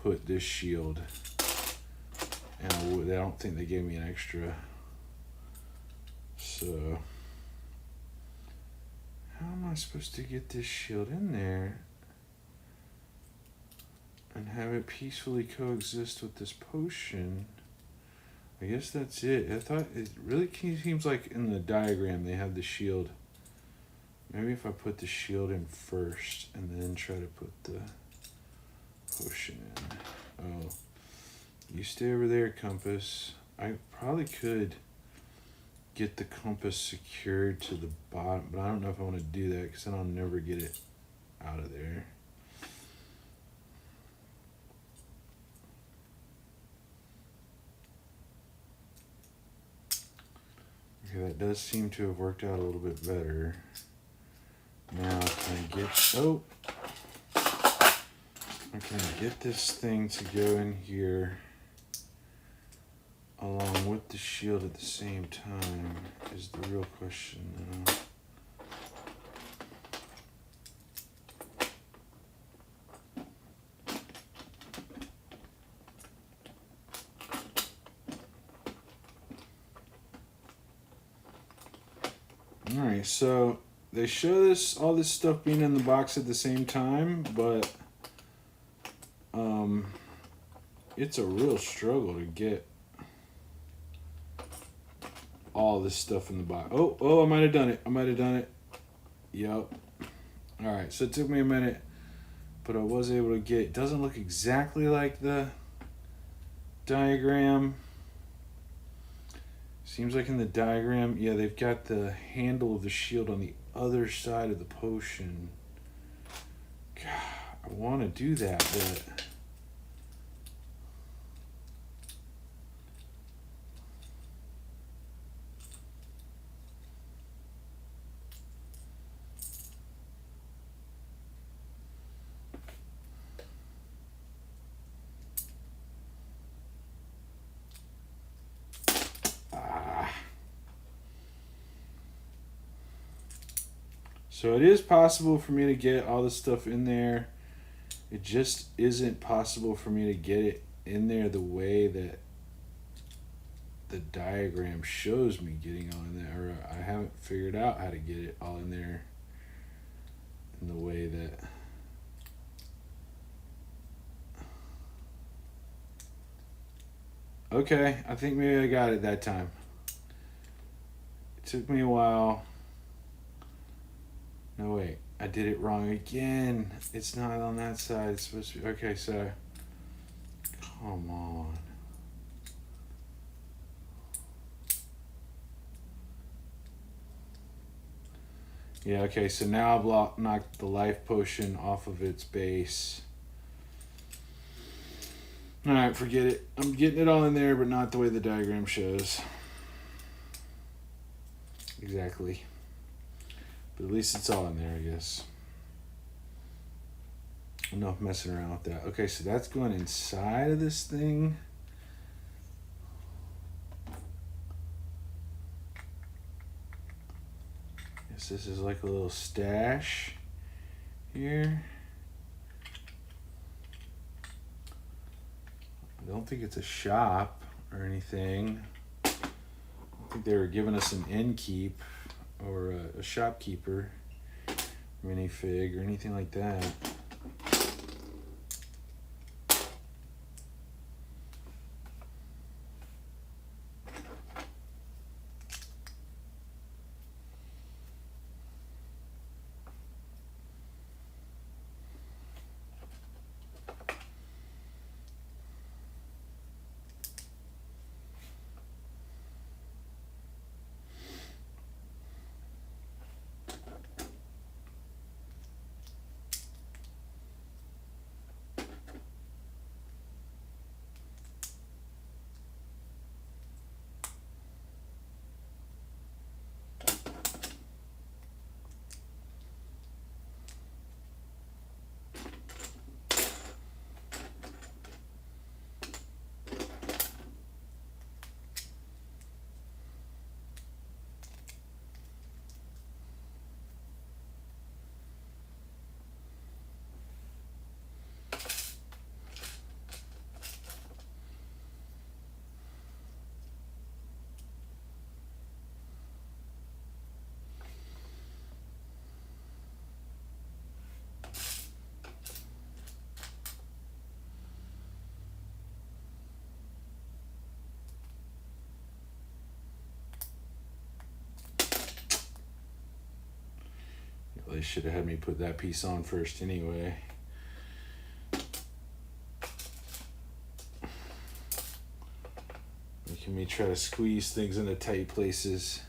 put this shield. And I don't think they gave me an extra. So how am I supposed to get this shield in there and have it peacefully coexist with this potion? I guess that's it. I thought it really seems like in the diagram they have the shield. Maybe if I put the shield in first and then try to put the potion in. Oh, you stay over there, compass. I probably could get the compass secured to the bottom, but I don't know if I want to do that because then I'll never get it out of there. Okay, that does seem to have worked out a little bit better. Now can I get, oh, can I get this thing to go in here along with the shield at the same time is the real question now. Alright, so they show this all this stuff being in the box at the same time, but it's a real struggle to get all this stuff in the box. Oh, I might have done it. Yep. All right, so it took me a minute, but I was able to get. It doesn't look exactly like the diagram. Seems like in the diagram, yeah, they've got the handle of the shield on the other side of the potion. God, I want to do that, but so it is possible for me to get all the stuff in there. It just isn't possible for me to get it in there the way that the diagram shows me getting all in there. Or I haven't figured out how to get it all in there in the way that... Okay, I think maybe I got it that time. It took me a while. No, wait. I did it wrong again. It's not on that side. It's supposed to be... Okay, so... Come on. Yeah, okay, so now I've knocked the life potion off of its base. Alright, forget it. I'm getting it all in there, but not the way the diagram shows. Exactly. But at least it's all in there, I guess. Enough messing around with that. Okay, so that's going inside of this thing. Guess this is like a little stash here. I don't think it's a shop or anything. I don't think they were giving us an innkeep or a shopkeeper minifig or anything like that. They should have had me put that piece on first anyway. Making me try to squeeze things into tight places.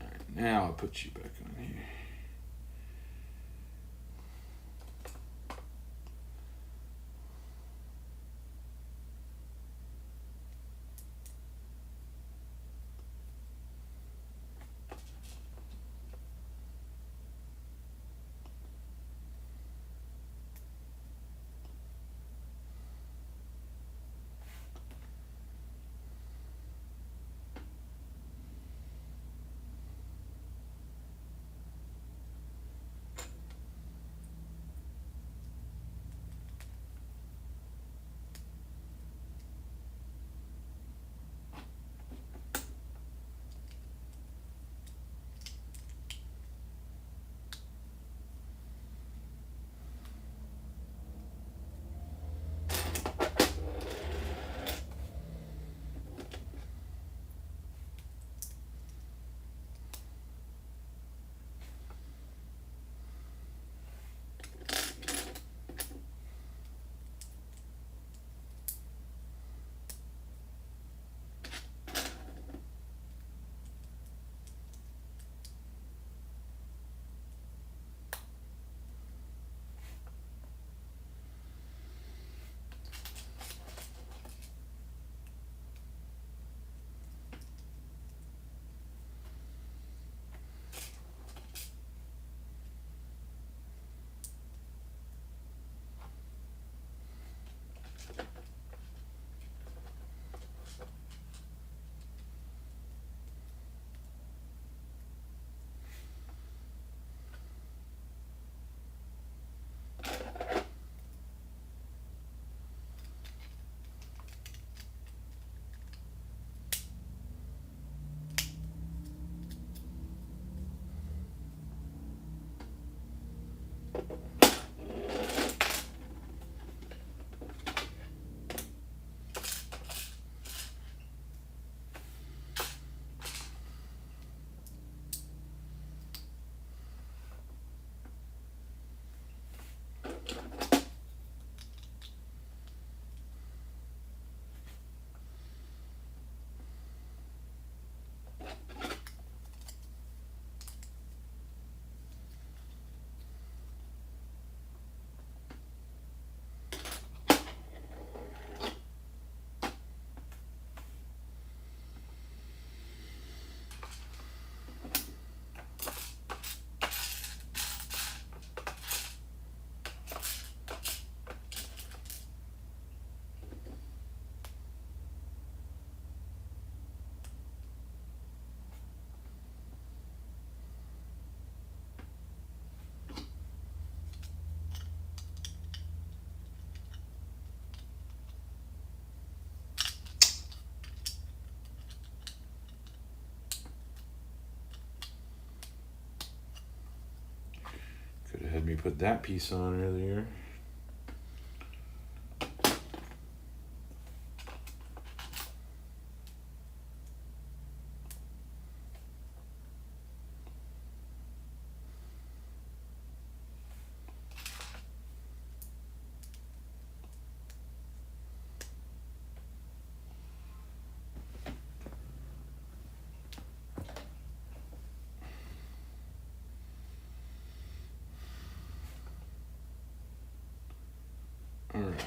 Alright, now I'll put you back on here. had me put that piece on earlier. All right.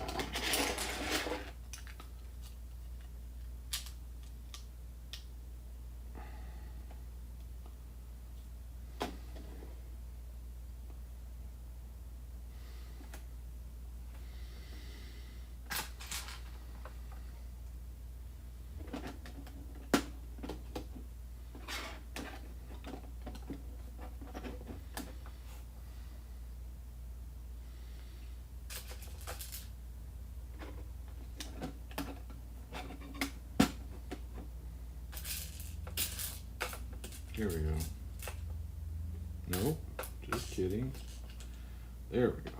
Here we go. Nope, just kidding. There we go.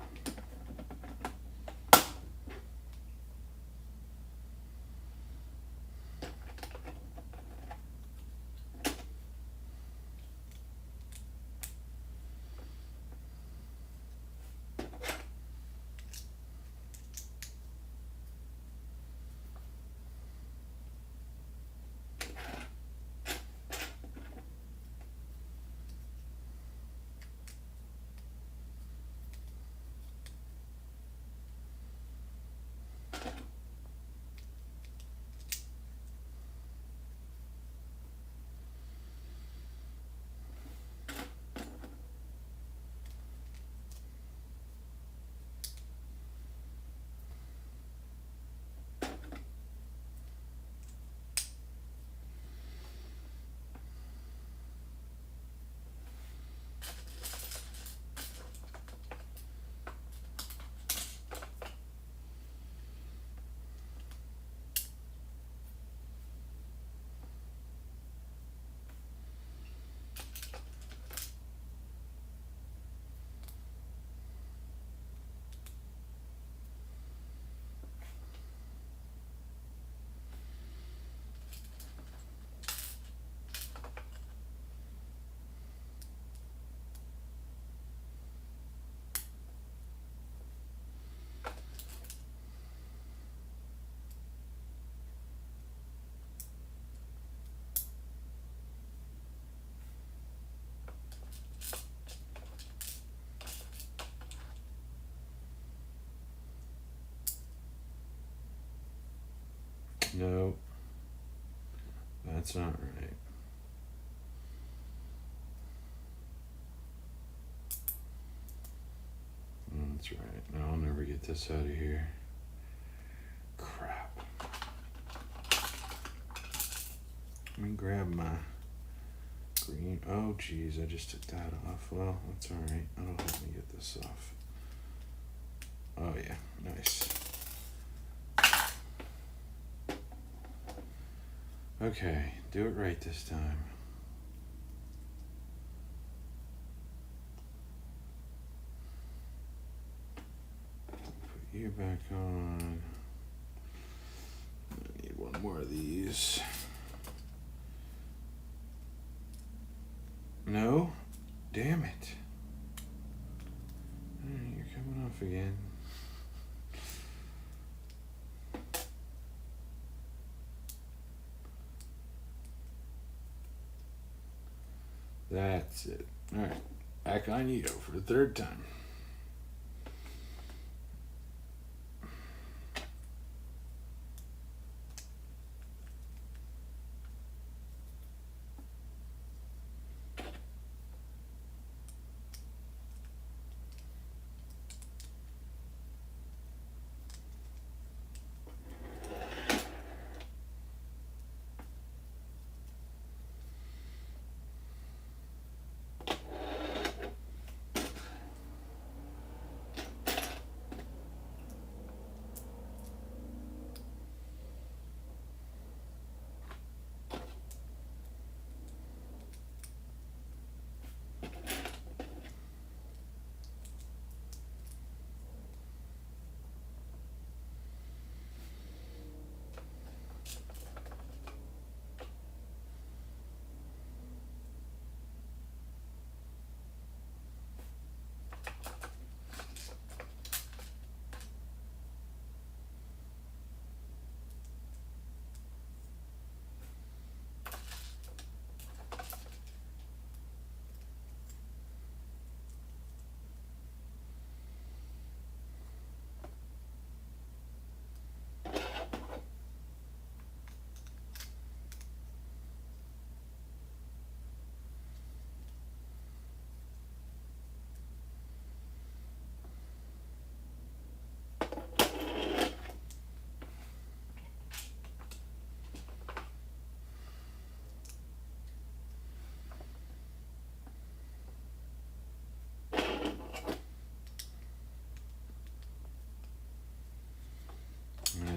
No, that's not right. That's right. No, I'll never get this out of here. Crap. Let me grab my green. Oh, geez, I just took that off. Well, that's all right. That'll help me get this off. Oh, yeah. Nice. Okay, do it right this time. Put you back on. I need one more of these. No? Damn it. Alright, you're coming off again. That's it. Alright, back on you for the third time.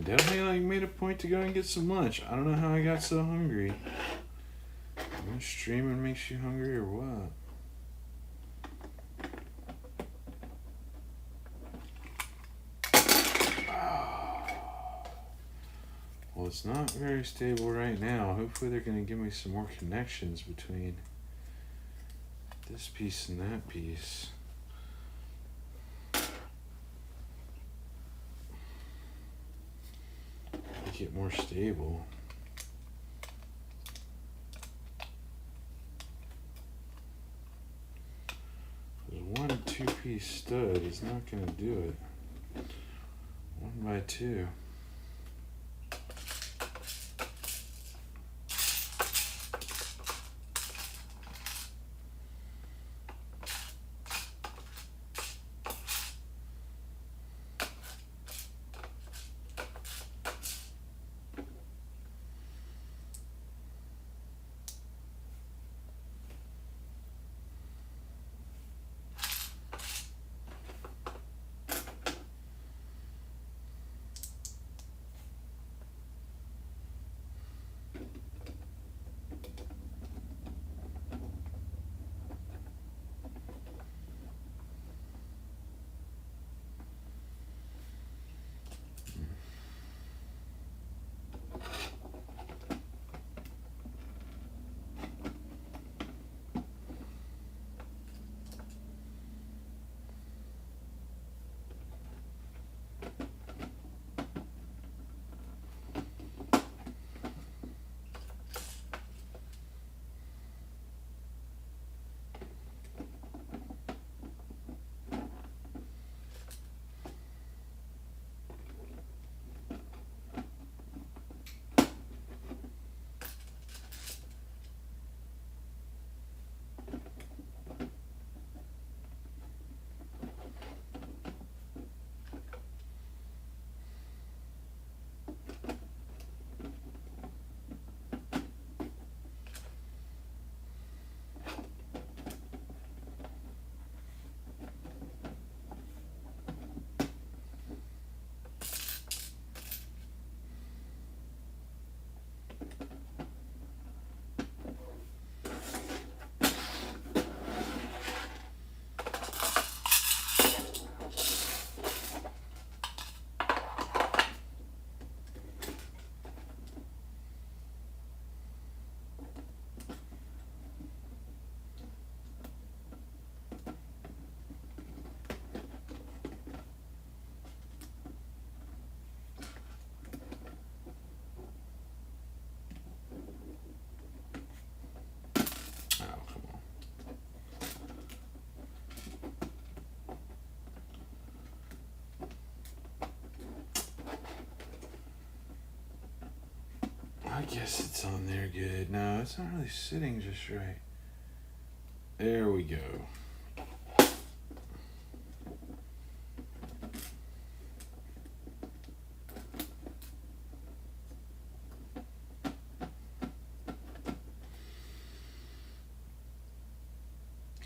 definitely like made a point to go and get some lunch. I don't know how I got so hungry. Streaming makes you hungry or what? Well, it's not very stable right now. Hopefully they're going to give me some more connections between this piece and that piece. Make it more stable. One 2-piece stud is not going to do it. 1x2. I guess it's on there good. No, it's not really sitting just right. There we go.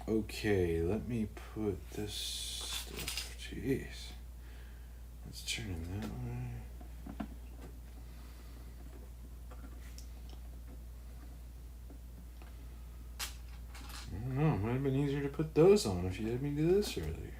Okay, let me put this stuff. Jeez. Let's turn it that way. I don't know, it might have been easier to put those on if you had me do this earlier.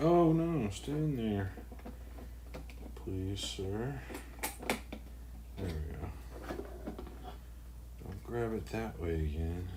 Oh no, stay in there. Please, sir. There we go. Don't grab it that way again.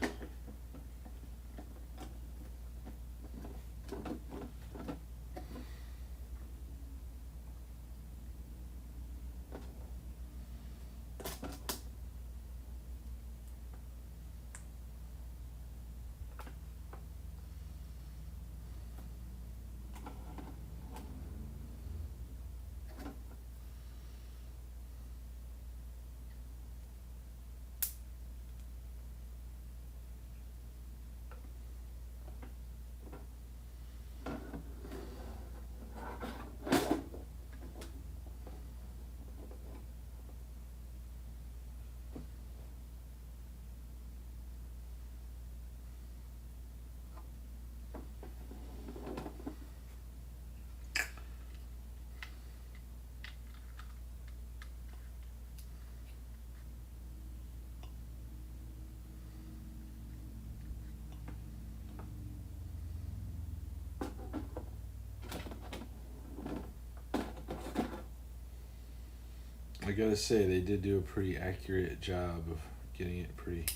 I gotta say, they did do a pretty accurate job of getting it pretty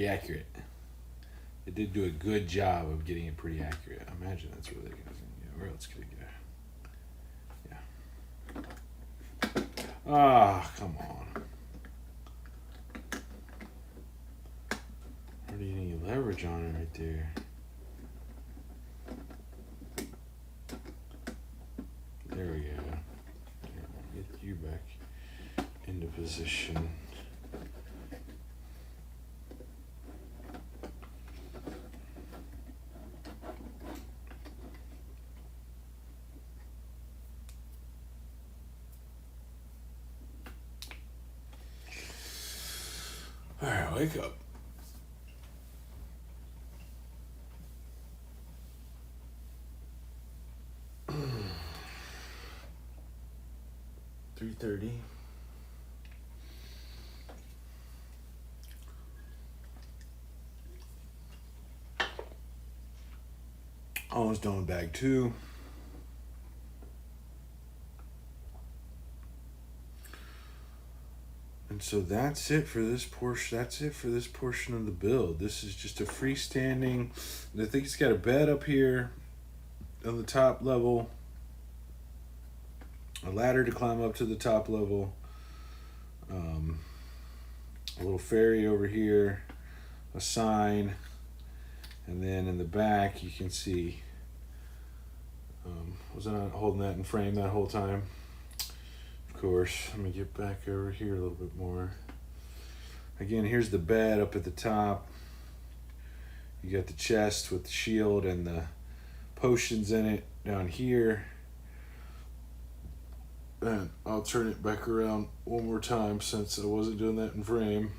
accurate. They did do a good job of getting it pretty accurate. I imagine that's where they're going. Yeah, where else could it go? Yeah. Ah, come on. Already any leverage on it right there. There we go. Get you back into position. All right, wake up. $3:30. Almost done with bag 2. And so that's it for this portion. That's it for this portion of the build. This is just a freestanding. I think it's got a bed up here on the top level, a ladder to climb up to the top level, a little ferry over here, a sign, and then in the back you can see. Was I not holding that in frame that whole time? Of course. Let me get back over here a little bit more. Again, here's the bed up at the top. You got the chest with the shield and the potions in it down here. And I'll turn it back around one more time since I wasn't doing that in frame.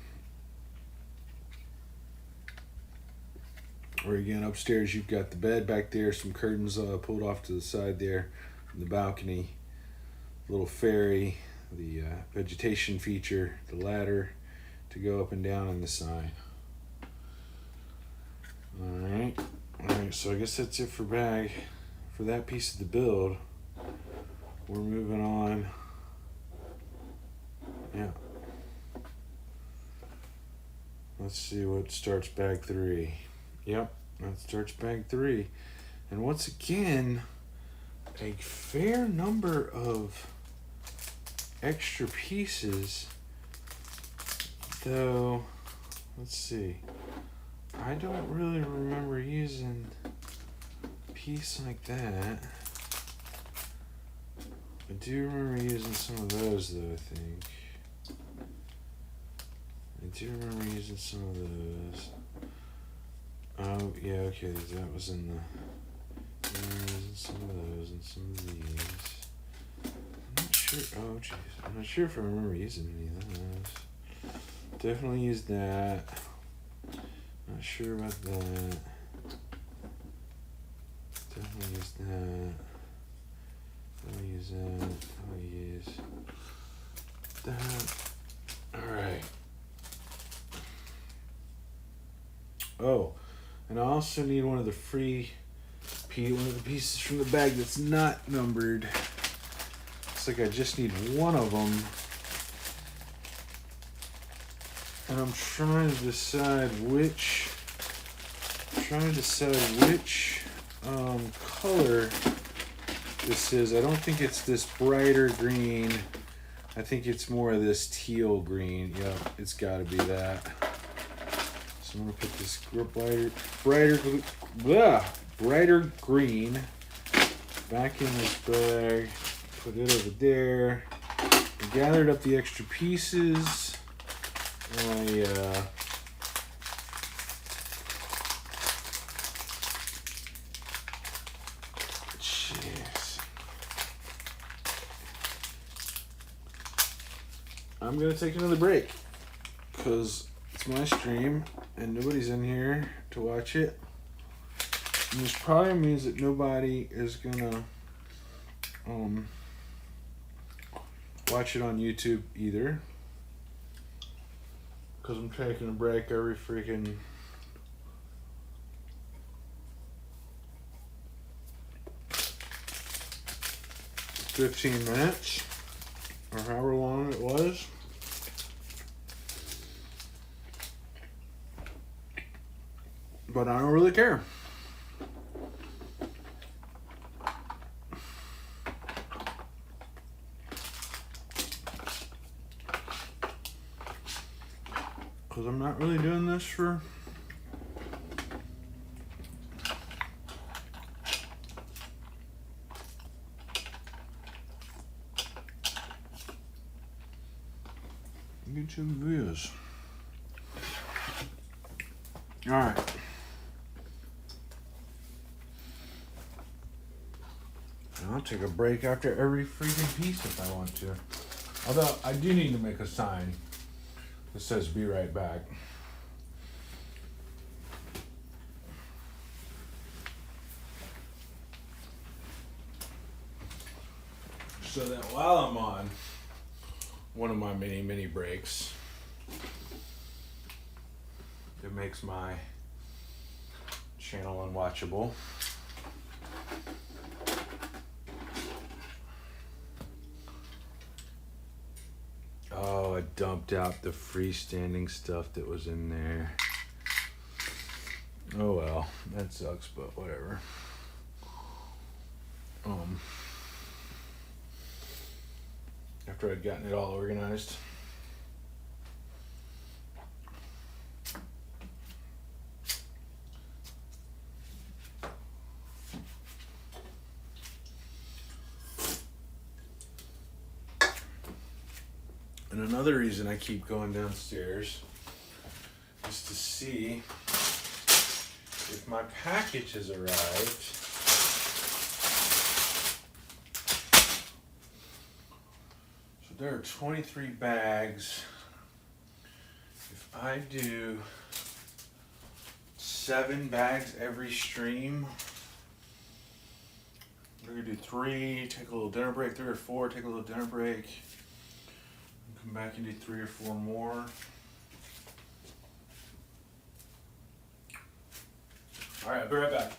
Or again, upstairs you've got the bed back there, some curtains pulled off to the side there, in the balcony, little fairy, the vegetation feature, the ladder to go up and down on the side. Alright, so I guess that's it for that piece of the build. We're moving on. Yeah. Let's see what starts bag 3. Yep, that starts bag 3. And once again, a fair number of extra pieces, though. Let's see. I don't really remember using a piece like that. I do remember using some of those, though, I think. I do remember using some of those. Oh, yeah, okay, that was in the... using some of those and some of these. I'm not sure... Oh, jeez. I'm not sure if I remember using any of those. Definitely used that. Not sure about that. Definitely use that. I'll use that. I'll use that. Alright. Oh, and I also need one of the pieces from the bag that's not numbered. Looks like I just need one of them. And I'm trying to decide which color this is. I don't think it's this brighter green. I think it's more of this teal green. Yep, it's got to be that. So I'm gonna put this brighter green back in this bag. Put it over there. I gathered up the extra pieces. I'm gonna take another break because it's my stream and nobody's in here to watch it. And this probably means that nobody is gonna watch it on YouTube either. Because I'm taking a break every freaking 15 minutes or however long it was. But I don't really care. Because I'm not really doing this for YouTube views. Alright. I'll take a break after every freaking piece if I want to. Although I do need to make a sign that says "Be right back." So that while I'm on one of my mini breaks, it makes my channel unwatchable. Oh, I dumped out the freestanding stuff that was in there. Oh well, that sucks, but whatever. After I'd gotten it all organized. And another reason I keep going downstairs just to see if my package has arrived. So there are 23 bags. If I do 7 bags every stream, we're gonna do 3, take a little dinner break, 3 or 4, take a little dinner break, come back and do 3 or 4 more. All right, I'll be right back.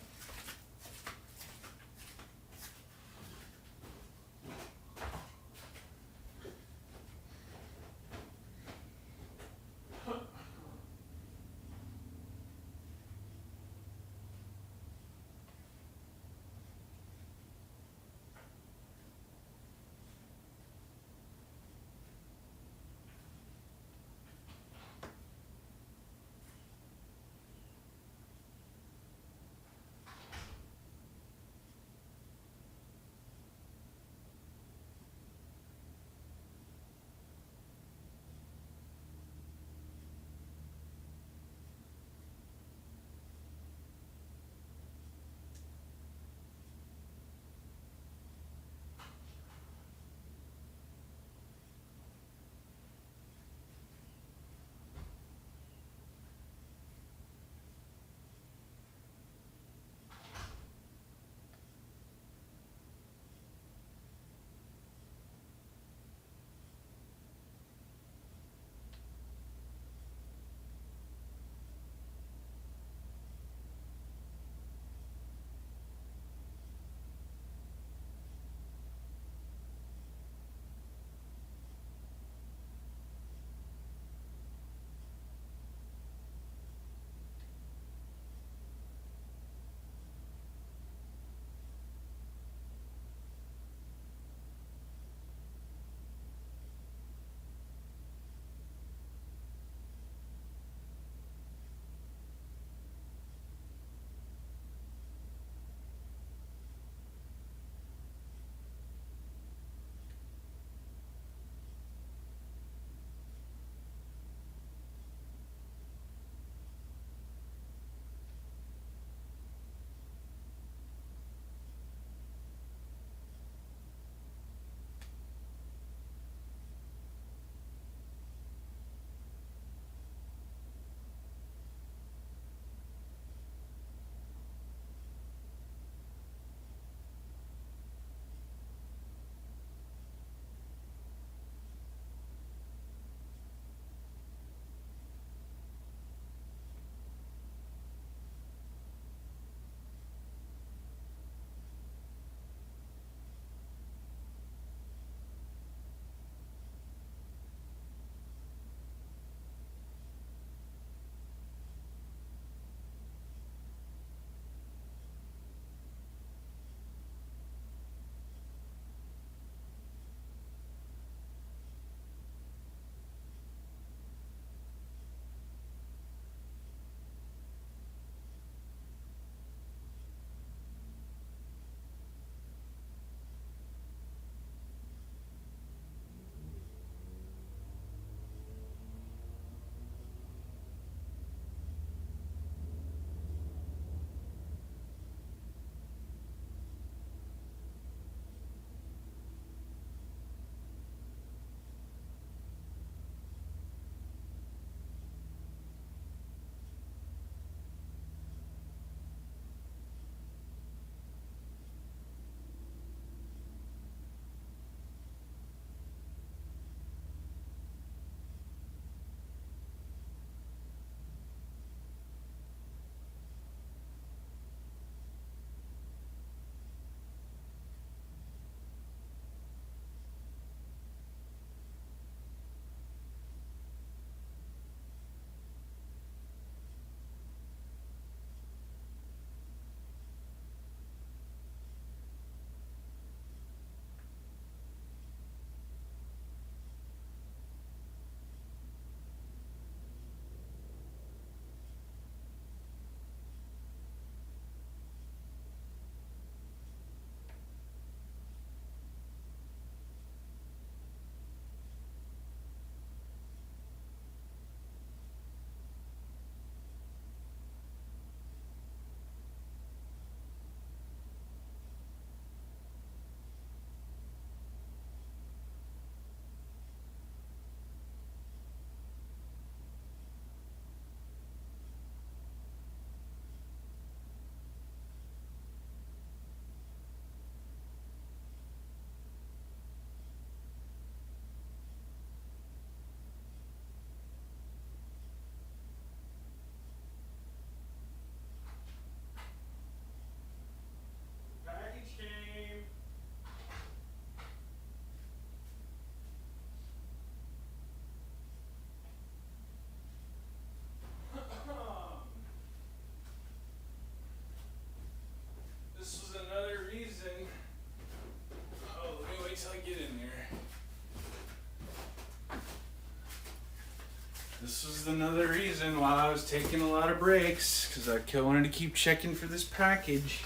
this was another reason why I was taking a lot of breaks, because I wanted to keep checking for this package.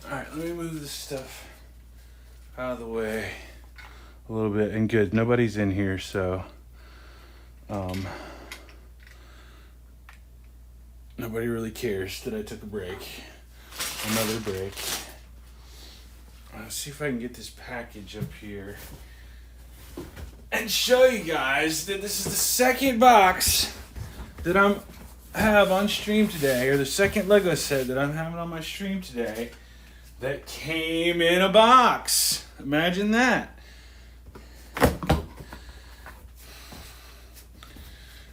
Alright, let me move this stuff out of the way a little bit. And good, nobody's in here, so nobody really cares that I took a break. Another break. Let's see if I can get this package up here and show you guys that this is the second box that have on stream today, or the second Lego set that I'm having on my stream today that came in a box. Imagine that.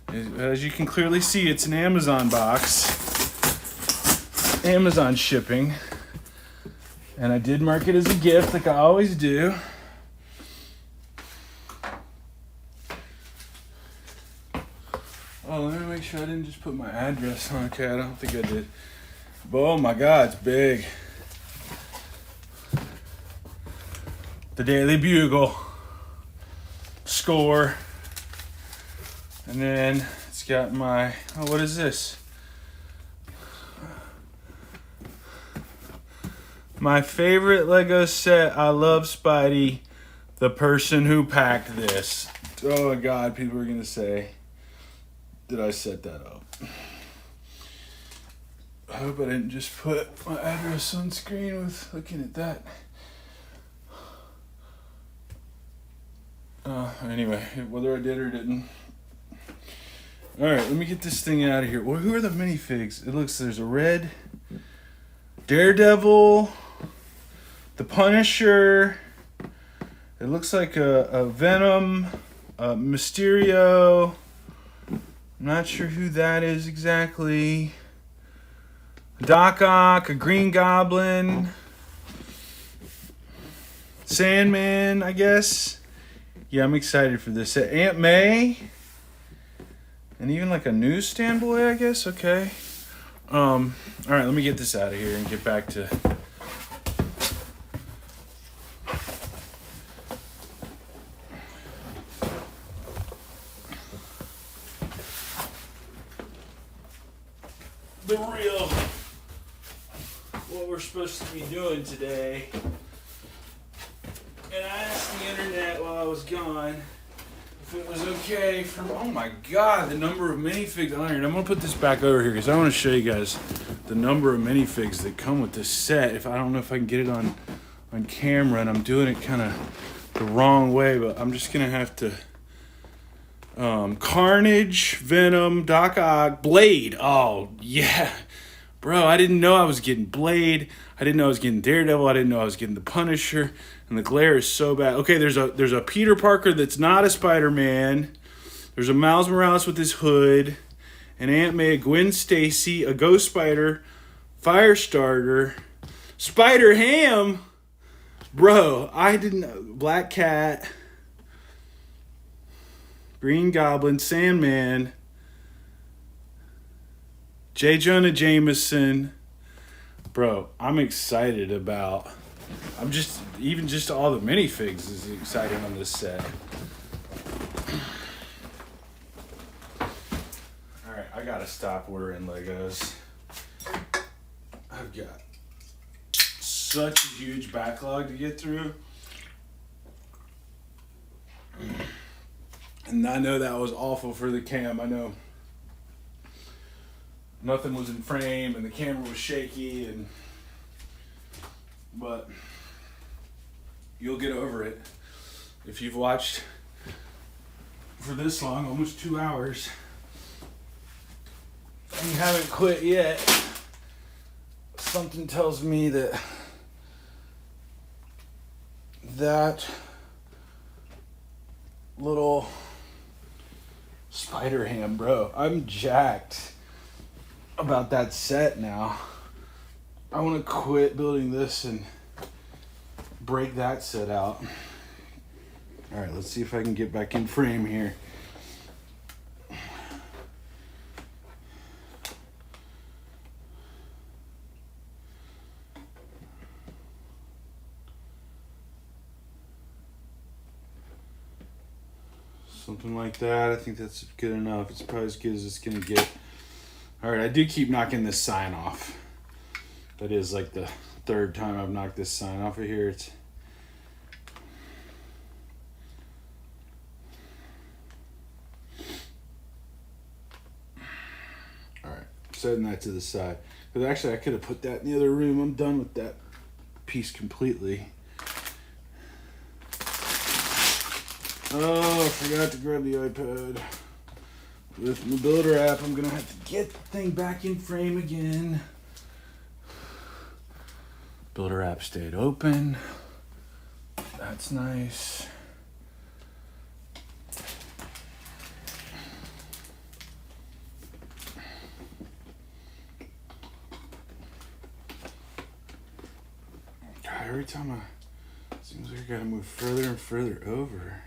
As you can clearly see, it's an Amazon box. Amazon shipping. And I did mark it as a gift like I always do. Oh, let me make sure I didn't just put my address on. Okay, I don't think I did. But oh my God, it's big. The Daily Bugle. Score. And then it's got my, oh, what is this? My favorite Lego set. I love Spidey. The person who packed this. Oh my God, people are going to say, did I set that up? I hope I didn't just put my address on screen with looking at that. Anyway, whether I did or didn't. Alright, let me get this thing out of here. Well, who are the minifigs? It looks, there's a red Daredevil, the Punisher. It looks like a Venom, a Mysterio. I'm not sure who that is exactly. Doc Ock, a Green Goblin, Sandman, I guess. Yeah, I'm excited for this. Aunt May, and even like a newsstand boy, I guess. Okay. All right, let me get this out of here and get back to the real, what we're supposed to be doing today. And I asked the internet while I was gone if it was okay for, oh my God, the number of minifigs on here. And I'm going to put this back over here because I want to show you guys the number of minifigs that come with this set. I don't know if I can get it on camera, and I'm doing it kind of the wrong way, but I'm just going to have to. Carnage, Venom, Doc Ock, Blade. Oh, yeah. Bro, I didn't know I was getting Blade. I didn't know I was getting Daredevil. I didn't know I was getting the Punisher. And the glare is so bad. Okay, there's a Peter Parker that's not a Spider-Man. There's a Miles Morales with his hood. An Aunt May, a Gwen Stacy, a Ghost Spider, Firestarter, Spider-Ham. Bro, I didn't know. Black Cat, Green Goblin, Sandman, J. Jonah Jameson. Bro, I'm excited about. I'm just, even just all the minifigs is exciting on this set. Alright, I gotta stop ordering Legos. I've got such a huge backlog to get through. And I know that was awful for the cam. I know nothing was in frame and the camera was shaky, but you'll get over it. If you've watched for this long, almost 2 hours, and you haven't quit yet, something tells me that little Spider-Ham, bro, I'm jacked about that set now. I want to quit building this and break that set out. All right, let's see if I can get back in frame here. Something like that. I think that's good enough. It's probably as good as it's gonna get. All right, I do keep knocking this sign off. That is like the third time I've knocked this sign off of here. It's all right. Setting that to the side. Because actually, I could have put that in the other room. I'm done with that piece completely. Oh, I forgot to grab the iPad. With my Builder app, I'm gonna have to get the thing back in frame again. Builder app stayed open. That's nice. God, every time it seems like I gotta move further and further over.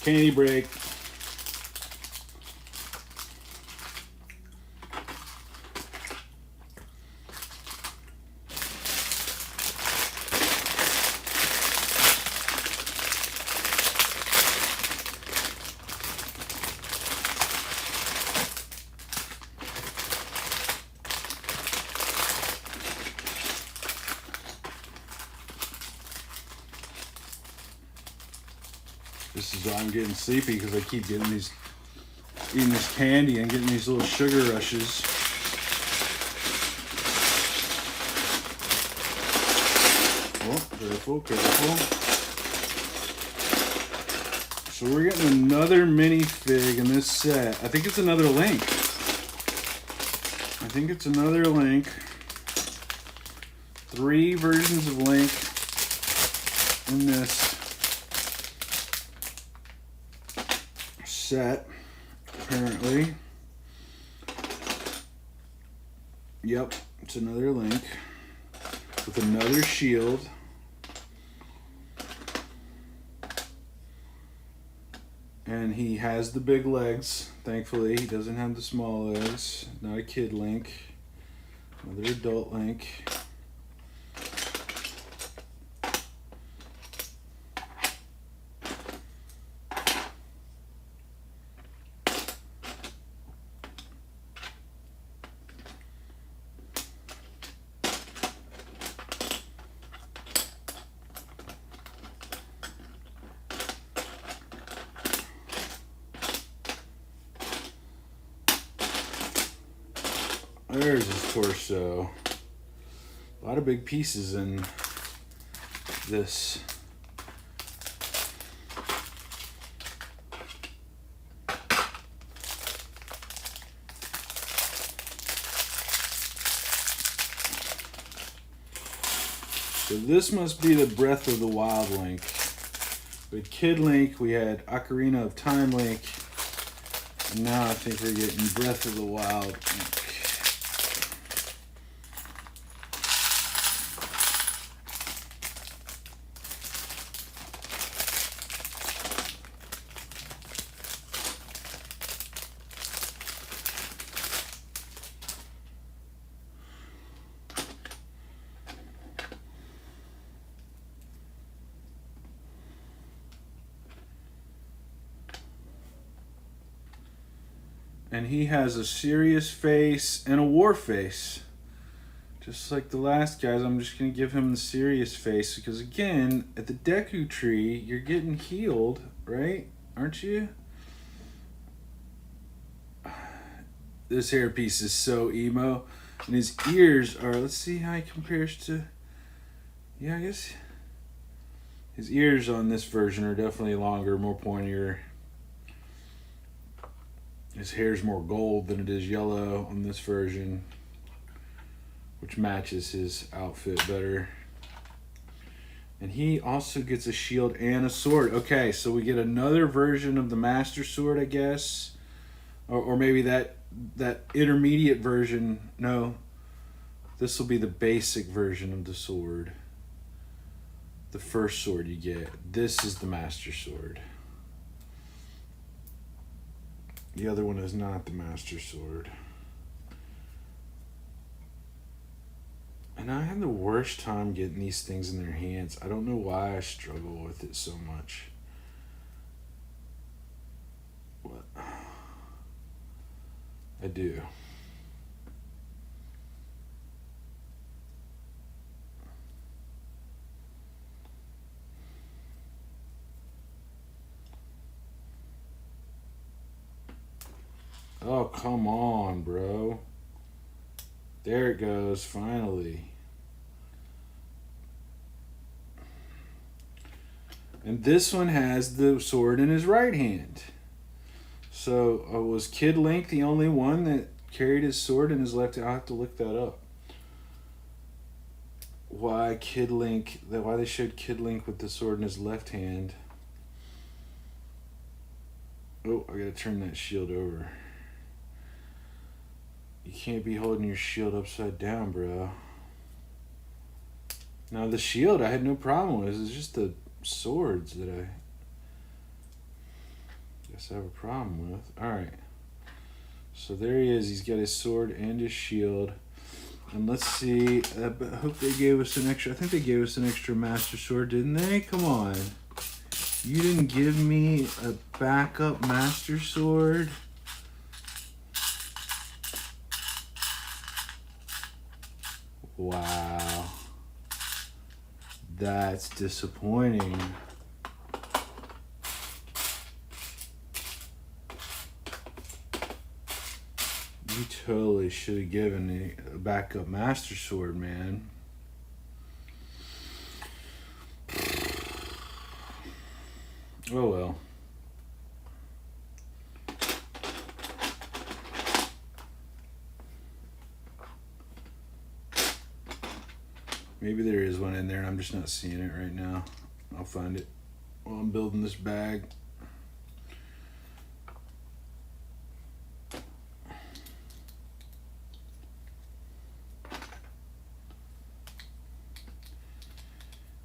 Candy break. This is why I'm getting sleepy, because I keep eating this candy and getting these little sugar rushes. Oh, careful, careful. So we're getting another minifig in this set. I think it's another Link. I think it's another Link. 3 versions of Link in this set, apparently. Yep, it's another Link with another shield. And he has the big legs, thankfully. He doesn't have the small legs. Not a kid Link. Another adult Link. There's his torso. A lot of big pieces in this. So this must be the Breath of the Wild Link. With Kid Link, we had Ocarina of Time Link. And now I think we're getting Breath of the Wild Link. And he has a serious face and a war face. Just like the last guys, I'm just going to give him the serious face. Because again, at the Deku tree, you're getting healed, right? Aren't you? This hairpiece is so emo. And his ears are, let's see how he compares to... Yeah, I guess... His ears on this version are definitely longer, more pointier. His hair's more gold than it is yellow on this version, which matches his outfit better. And he also gets a shield and a sword. Okay, so we get another version of the Master Sword, I guess. Or maybe that intermediate version. No, this will be the basic version of the sword. The first sword you get. This is the Master Sword. The other one is not the Master Sword. And I have the worst time getting these things in their hands. I don't know why I struggle with it so much. What? I do. Oh, come on, bro. There it goes, finally. And this one has the sword in his right hand. So was Kid Link the only one that carried his sword in his left hand? I'll have to look that up. Why they showed Kid Link with the sword in his left hand. Oh, I gotta turn that shield over. You can't be holding your shield upside down, bro. Now the shield I had no problem with. It's just the swords that I guess I have a problem with. Alright. So there he is. He's got his sword and his shield. And let's see. I hope they gave us an extra. I think they gave us an extra Master Sword, didn't they? Come on. You didn't give me a backup Master Sword? Wow. That's disappointing. You totally should have given me a backup Master Sword, man. Oh well. Maybe there is one in there and I'm just not seeing it right now. I'll find it while I'm building this bag.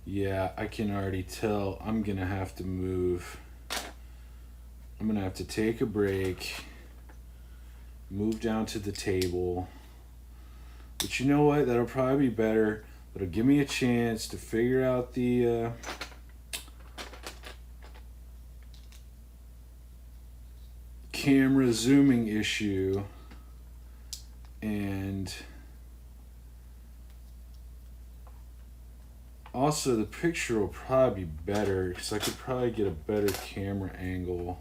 Yeah, I can already tell I'm going to have to move. I'm going to have to take a break, move down to the table. But you know what? That'll probably be better. It'll give me a chance to figure out the camera zooming issue, and also the picture will probably be better because I could probably get a better camera angle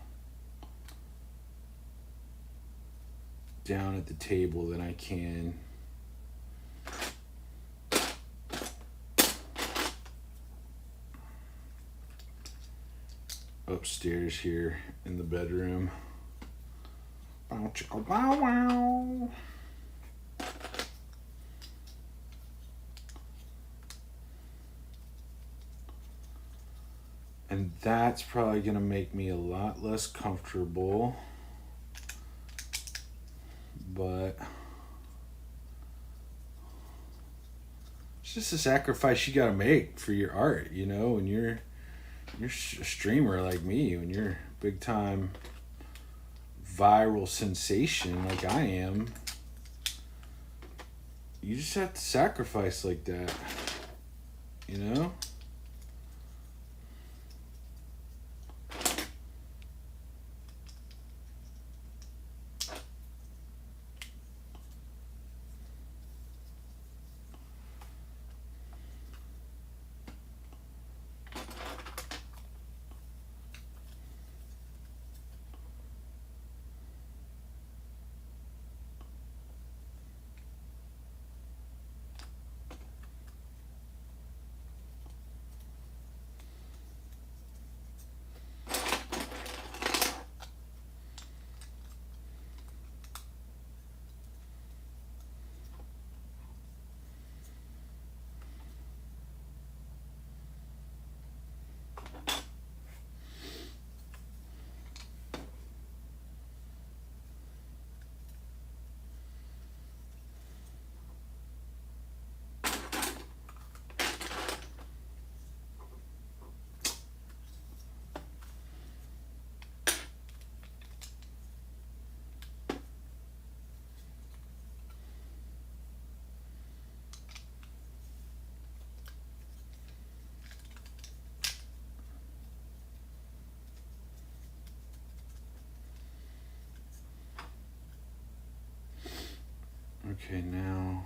down at the table than I can upstairs here in the bedroom. Bow chicka wow wow. And that's probably gonna make me a lot less comfortable, but it's just a sacrifice you gotta make for your art, you know, when you're a streamer like me, when you're a big time viral sensation like I am, you just have to sacrifice like that, you know? Okay, now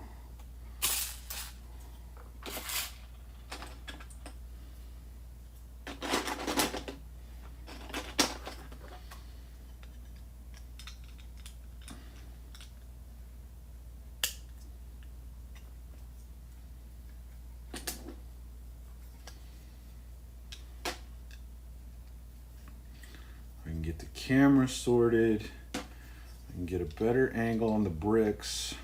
I can get the camera sorted. I can get a better angle on the bricks.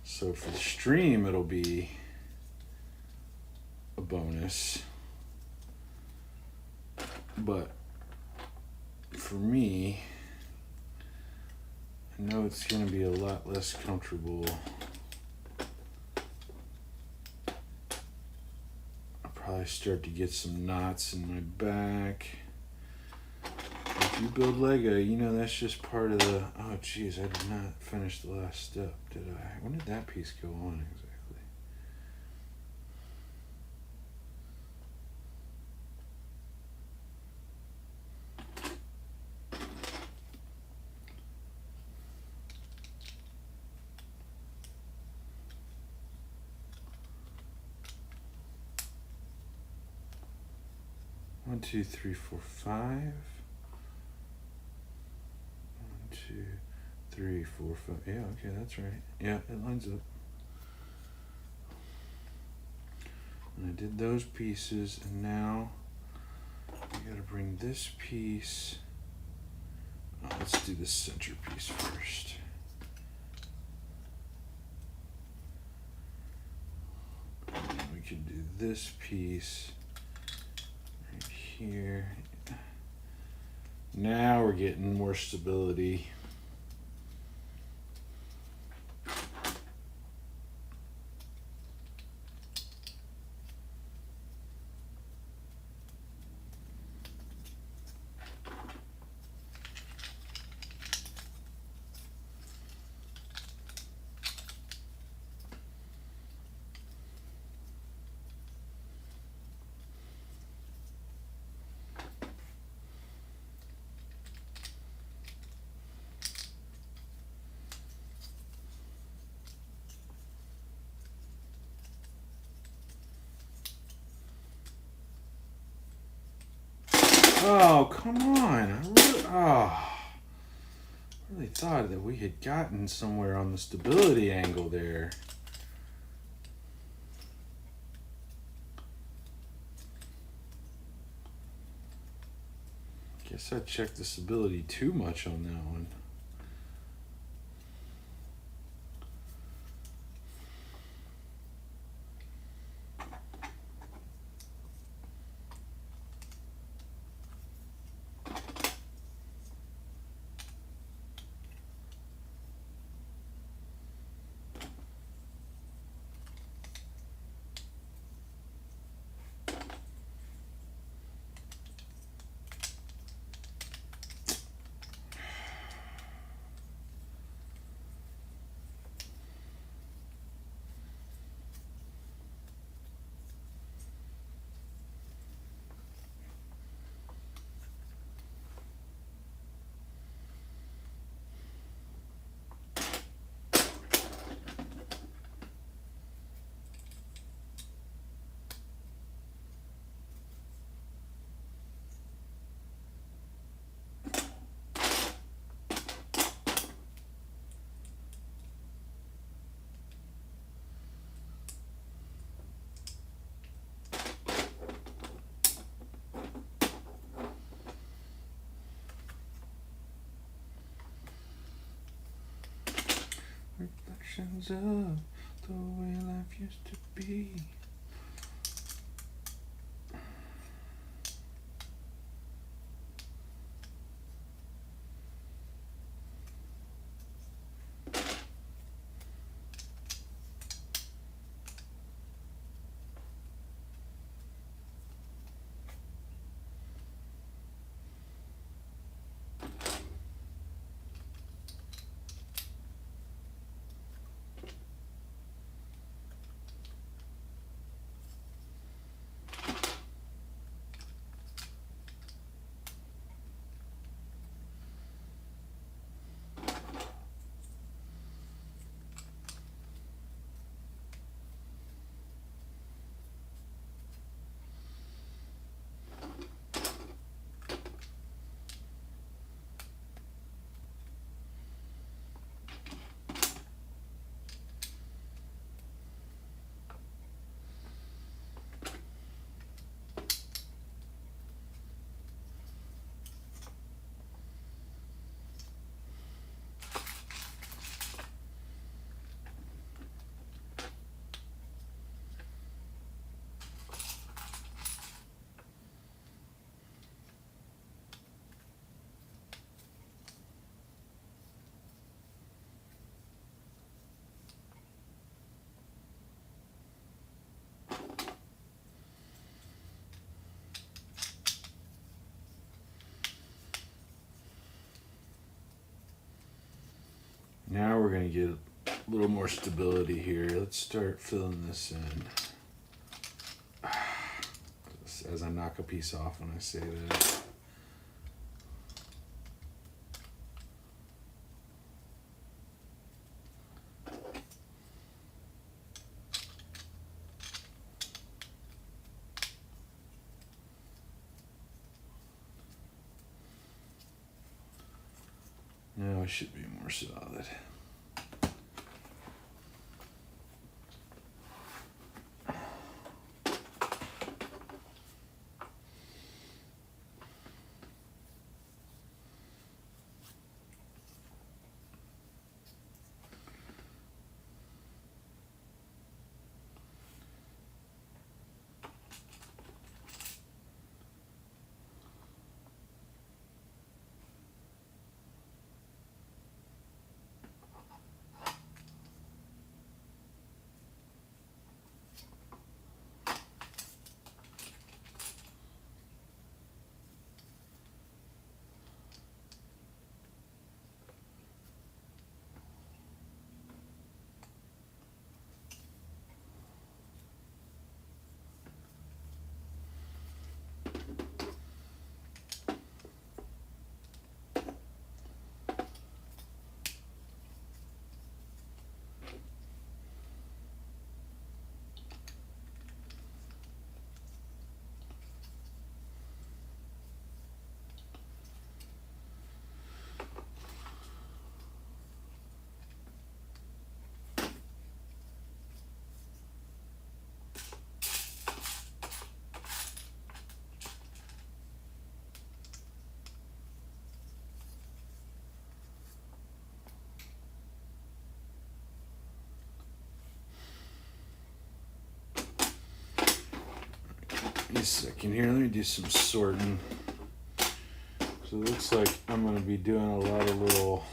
So for the stream, it'll be a bonus. But for me, I know it's going to be a lot less comfortable. I'll probably start to get some knots in my back. If you build Lego, you know that's just part of the... Oh, geez, I did not finish the last step, did I? When did that piece go on exactly? One, two, three, four, 5. 1, 2, 3, 4, 5. Yeah, okay, that's right. Yeah, it lines up. And I did those pieces, and now I gotta bring this piece. Oh, let's do the center piece first. And then we can do this piece right here. Now we're getting more stability. Oh, come on. I really thought that we had gotten somewhere on the stability angle there. Guess I checked the stability too much on that one. Reflections of the way life used to be. Now we're going to get a little more stability here. Let's start filling this in. As I knock a piece off when I say that. Now it should be more solid. Give me a second here, let me do some sorting. So it looks like I'm going to be doing a lot of little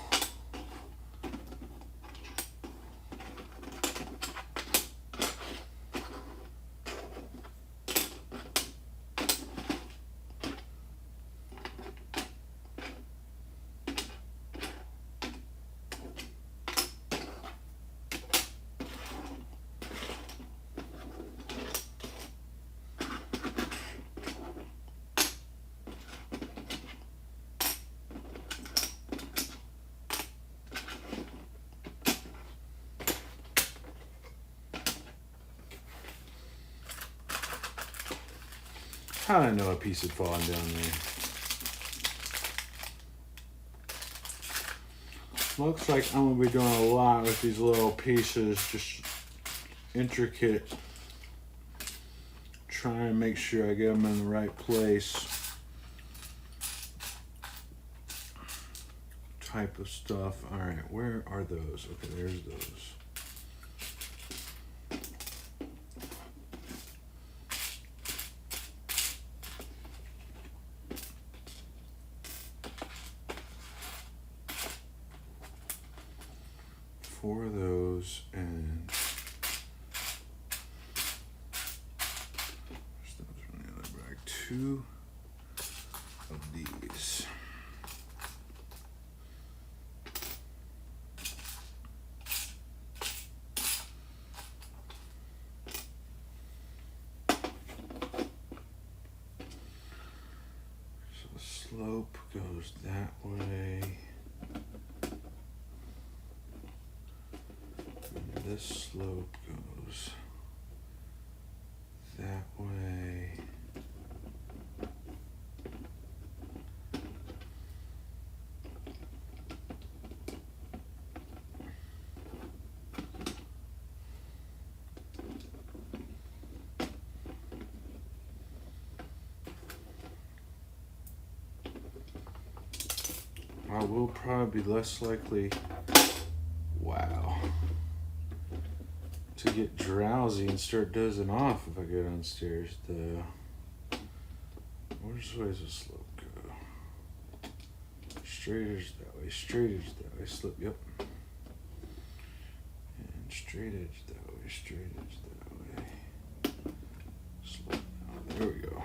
how did I know a piece had fallen down there? Looks like I'm going to be doing a lot with these little pieces, just intricate. Try and make sure I get them in the right place. Type of stuff. All right, where are those? Okay, there's those. Four of those, and from the other bag. Two of these. So the slope goes that way. This slope goes that way. I will probably be less likely, wow, to get drowsy and start dozing off if I go downstairs. Which way does the slope go? Straight edge that way, straight edge that way, slip, yep. And straight edge that way, straight edge that way. Slope down, there we go.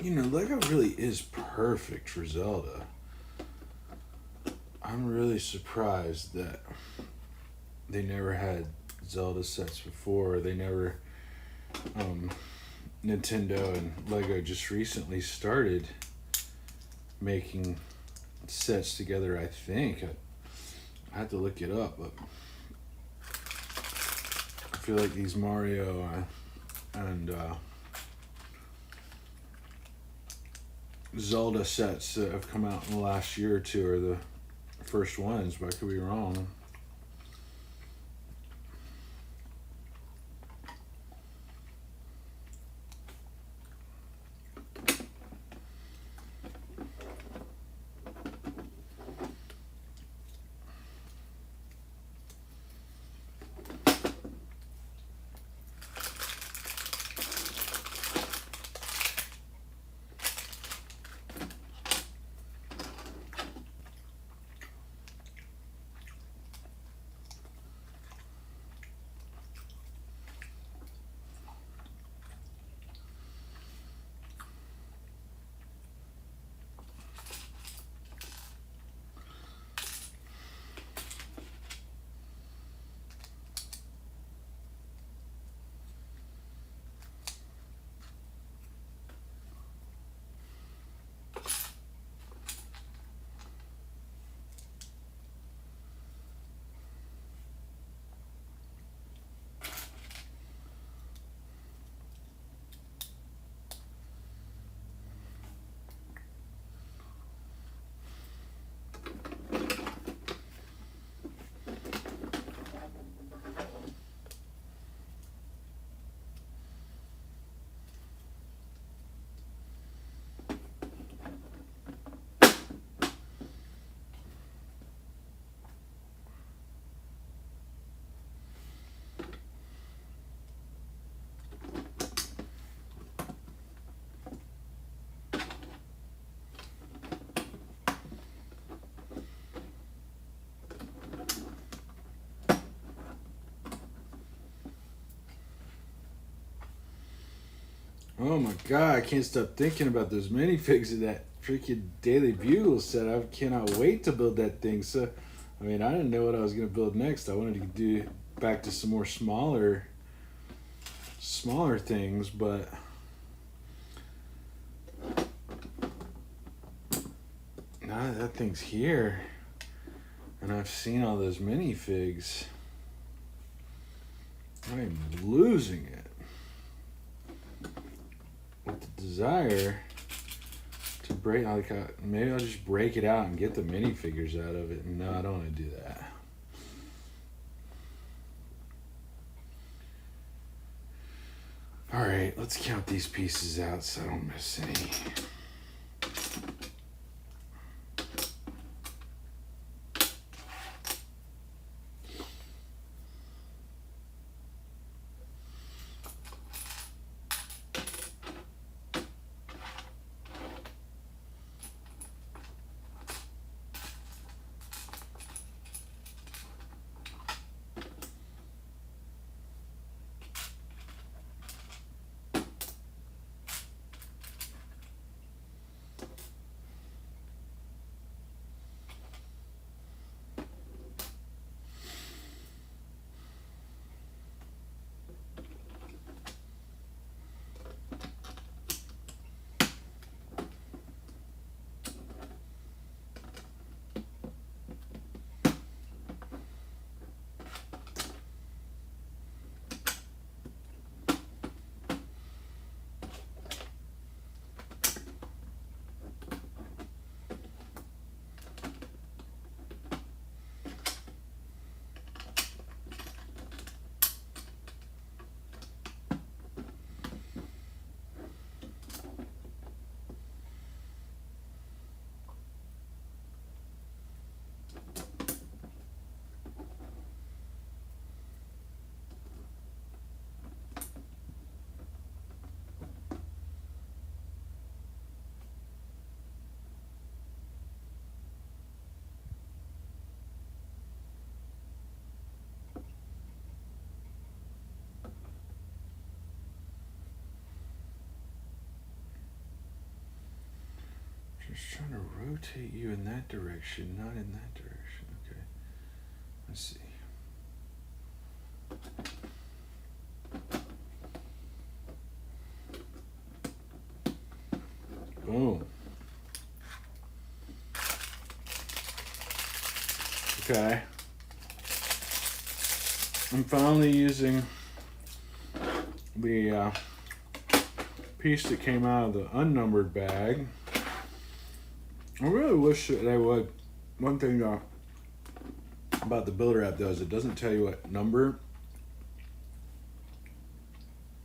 You know, Lego really is perfect for Zelda. I'm really surprised that they never had Zelda sets before. They never, um, Nintendo and Lego just recently started making sets together. I think I had to look it up, but I feel like these Mario and Zelda sets that have come out in the last year or two are the first ones, but I could be wrong. Oh my god, I can't stop thinking about those minifigs of that freaking Daily Bugle set. I cannot wait to build that thing. So, I mean, I didn't know what I was going to build next. I wanted to do back to some more smaller things, but now that thing's here and I've seen all those minifigs, I'm losing it with the desire to break. Like, maybe I'll just break it out and get the minifigures out of it. No, I don't want to do that. All right, let's count these pieces out so I don't miss any. Just trying to rotate you in that direction, not in that direction. Okay. Let's see. Boom. Okay. I'm finally using the piece that came out of the unnumbered bag. I really wish that they would. One thing about the Builder app though is it doesn't tell you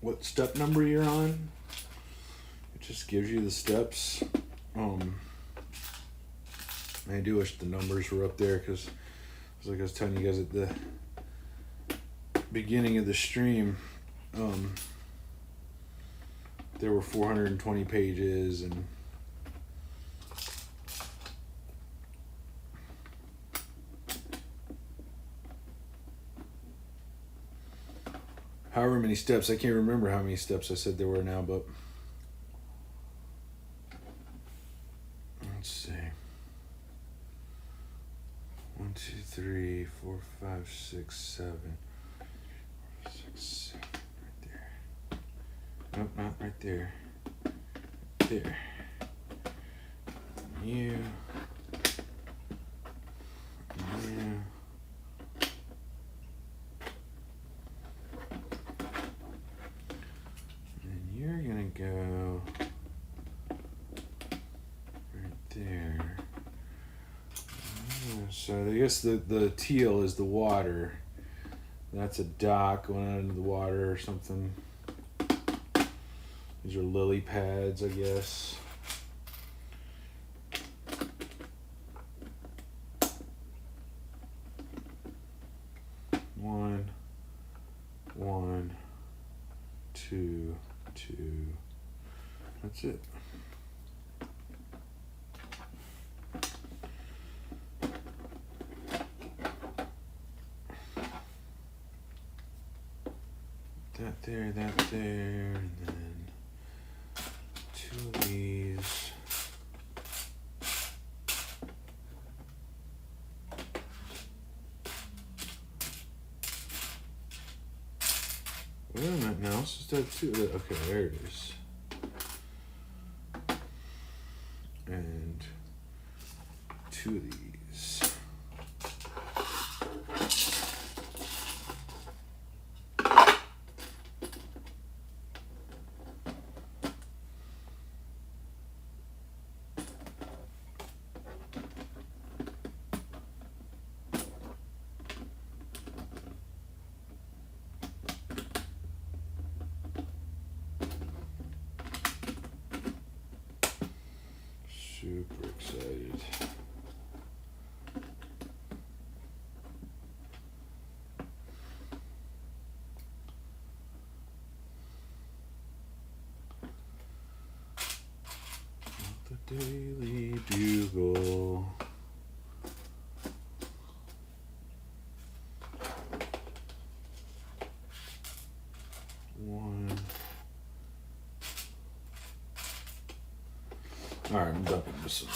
what step number you're on. It just gives you the steps. I do wish the numbers were up there because, like I was telling you guys at the beginning of the stream, there were 420 pages and however many steps. I can't remember how many steps I said there were now, but let's see. 1, 2, 3, 4, 5, 6, 7. 6, 7. Right there. Nope, not right there. There. You. And you're gonna go right there. So I guess the teal is the water. That's a dock going out into the water or something. These are lily pads, I guess. One, 2, 2. That's it. That there, and then 2 of these. Wait a minute now, let's just have 2 of that. Okay, there it is. And 2 of these. Super excited. The Daily Bugle. One. All right, I'm dumping this one.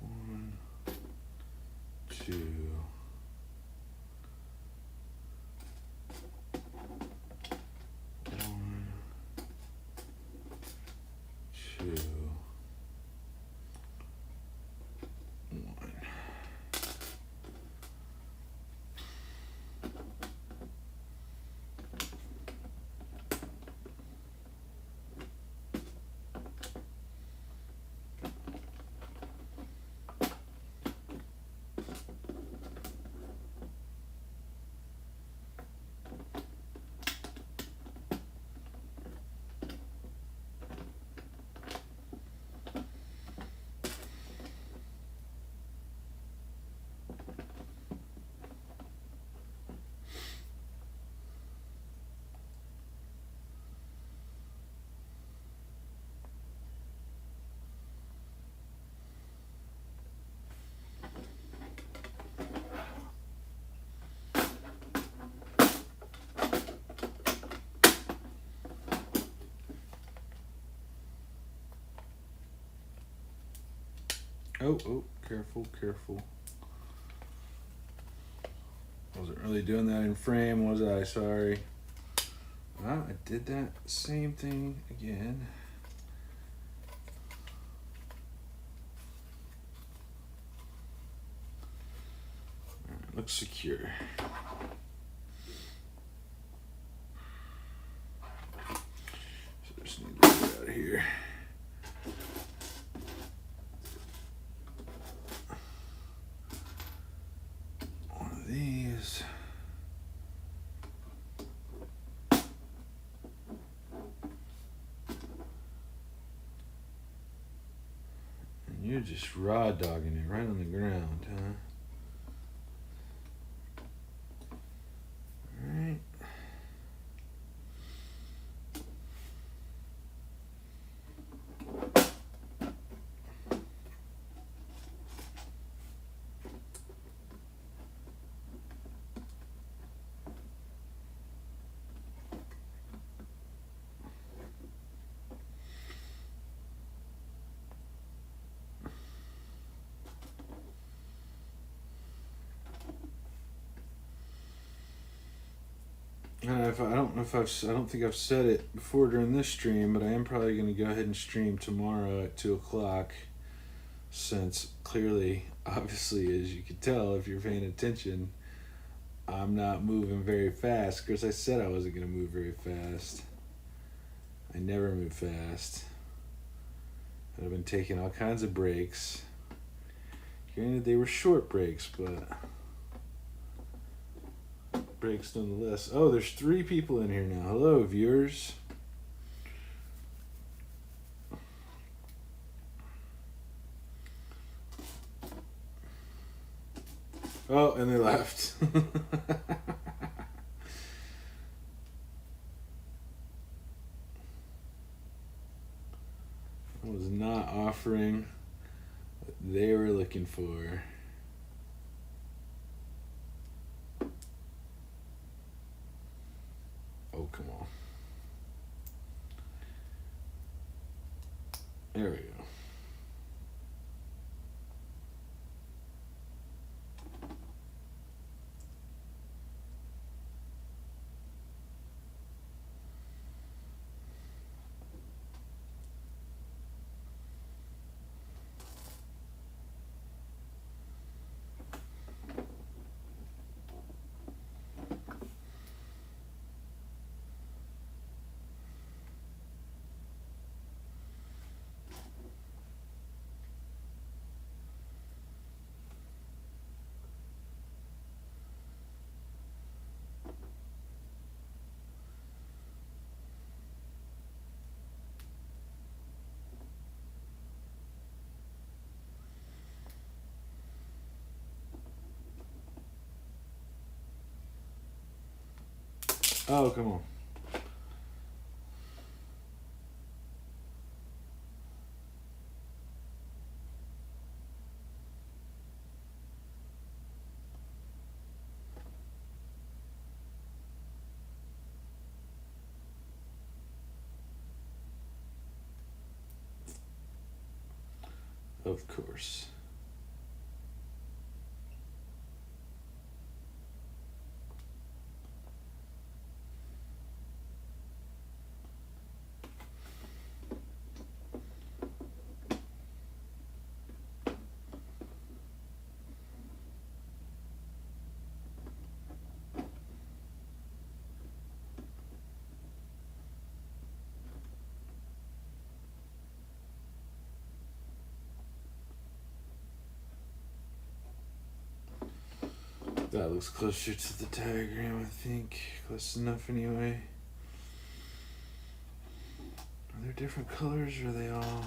One, 2. One, 2. 1. Oh, careful, careful. Wasn't really doing that in frame, was I? Sorry. Well, I did that same thing again. Alright, looks secure. So just need to get out of here. One of these. And you're just raw dogging it right on the ground, huh? Alright. I don't think I've said it before during this stream, but I am probably going to go ahead and stream tomorrow at 2:00, since clearly, obviously, as you can tell if you're paying attention, I'm not moving very fast. Of course, I said I wasn't going to move very fast. I never move fast. I've been taking all kinds of breaks. Granted, they were short breaks, but breaks nonetheless. Oh, there's 3 people in here now. Hello, viewers. Oh, and they left. I was not offering what they were looking for. Oh, come on. There we go. Oh, come on. Of course. That looks closer to the diagram, I think. Close enough anyway. Are there different colors, or are they all...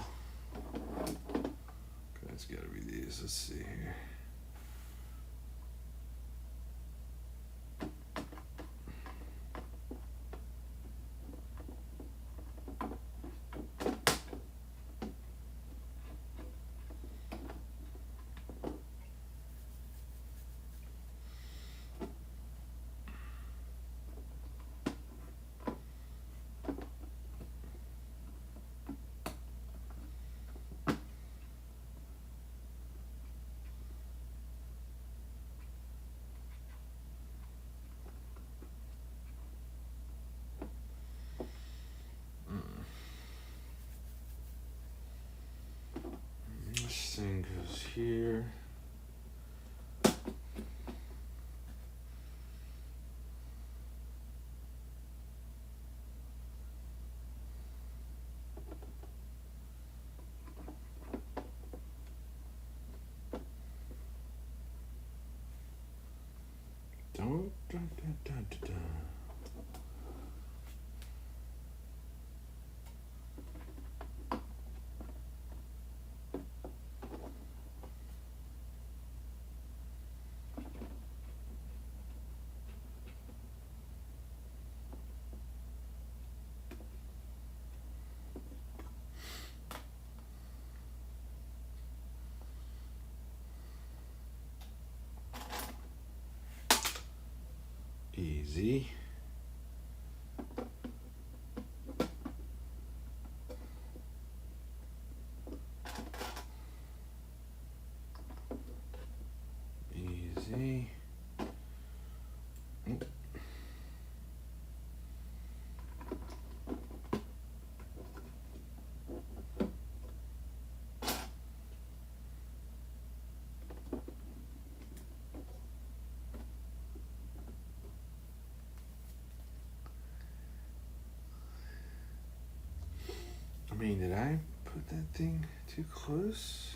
Okay, it's gotta be these. Let's see here. thing goes here. Dun, dun, dun, dun, dun, dun. Easy. Easy. I mean, did I put that thing too close?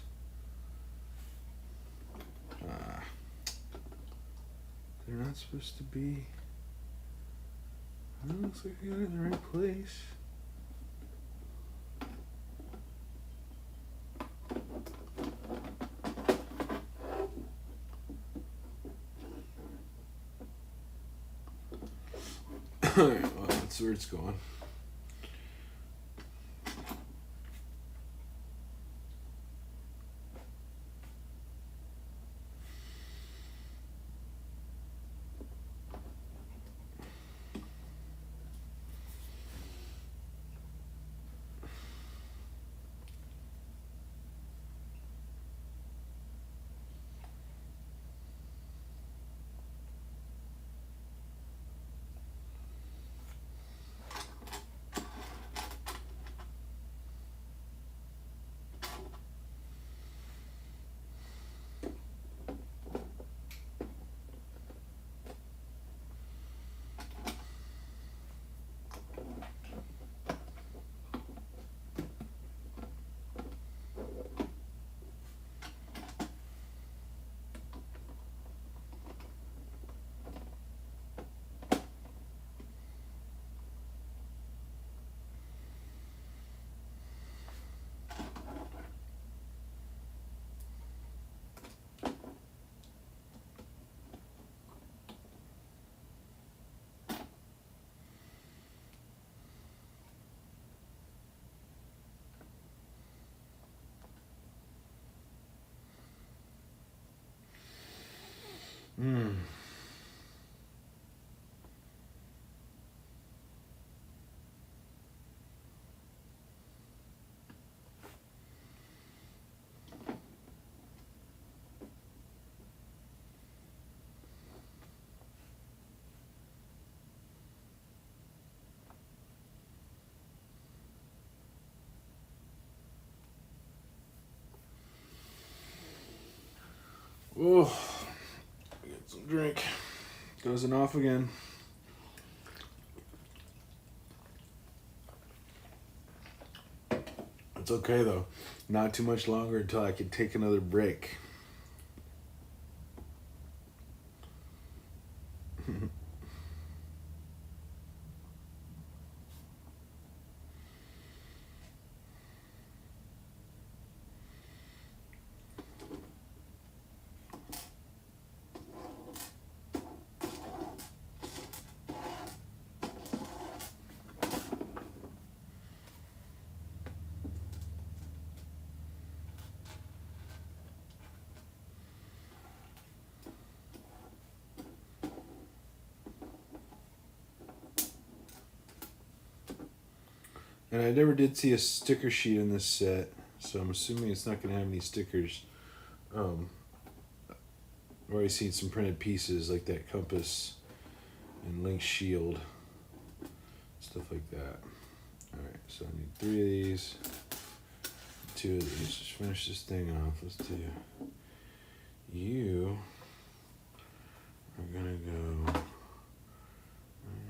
They're not supposed to be. Oh, looks like I got it in the right place. Alright, well, that's where it's going. Oh, get some drink. Dozing off again. It's okay though. Not too much longer until I can take another break. And I never did see a sticker sheet in this set, so I'm assuming it's not going to have any stickers. I've already seen some printed pieces like that compass and Link's shield, stuff like that. Alright, so I need 3 of these, two of these. Just finish this thing off. Let's do. You are gonna go right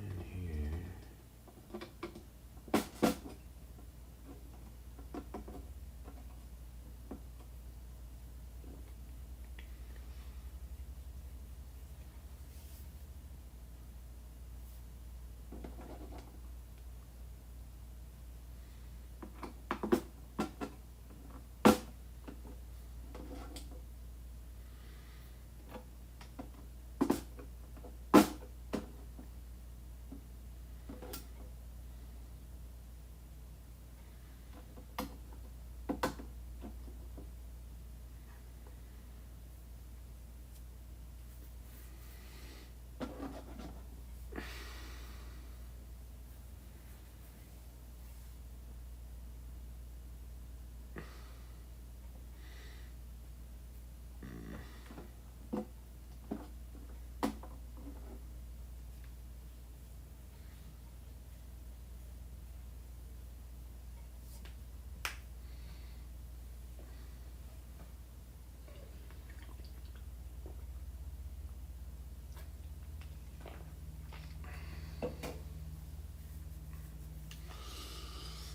in here.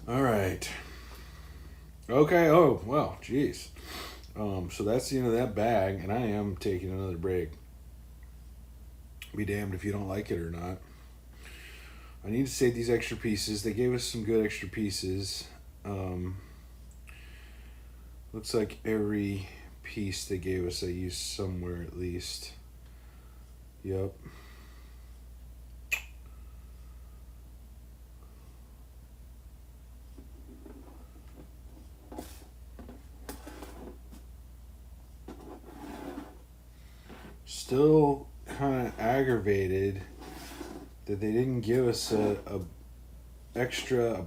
All right. Okay. Oh, well, geez. So that's the end of that bag, and I am taking another break. Be damned if you don't like it or not. I need to save these extra pieces. They gave us some good extra pieces. Looks like every piece they gave us I used somewhere at least. Yep. Still kind of aggravated that they didn't give us a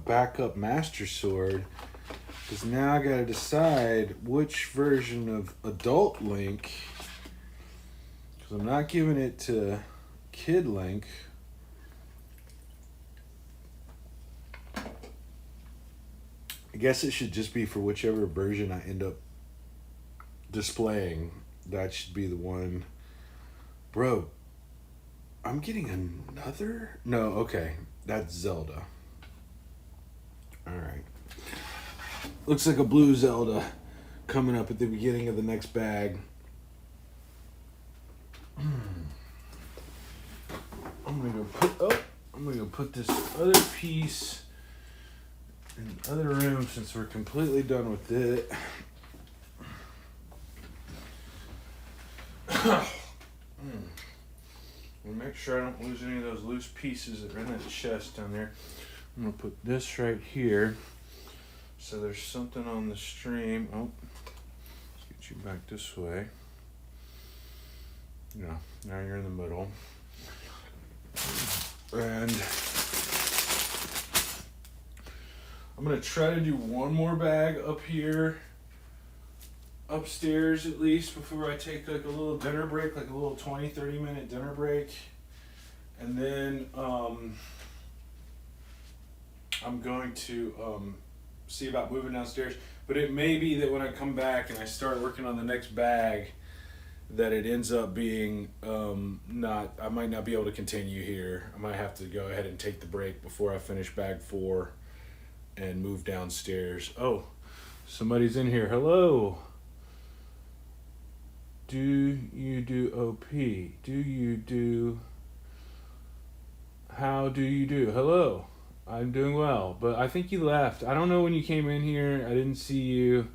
backup Master Sword, because now I gotta decide which version of Adult Link, because I'm not giving it to Kid Link. I guess it should just be for whichever version I end up displaying. That should be the one. Bro, I'm getting another? No, okay. That's Zelda. Alright. Looks like a blue Zelda coming up at the beginning of the next bag. I'm gonna put this other piece in the other room since we're completely done with it. And make sure I don't lose any of those loose pieces that are in that chest down there. I'm gonna put this right here, so there's something on the stream. Oh, let's get you back this way. Yeah, now you're in the middle. And I'm gonna try to do one more bag up here, upstairs at least, before I take like a little dinner break, like a little 20-30 minute dinner break. And then I'm going to see about moving downstairs. But it may be that when I come back and I start working on the next bag, that it ends up being I might not be able to continue here. I might have to go ahead and take the break before I finish bag 4 and move downstairs. Oh, somebody's in here. Hello. Do you do OP? Do you do... How do you do? Hello. I'm doing well, but I think you left. I don't know when you came in here. I didn't see you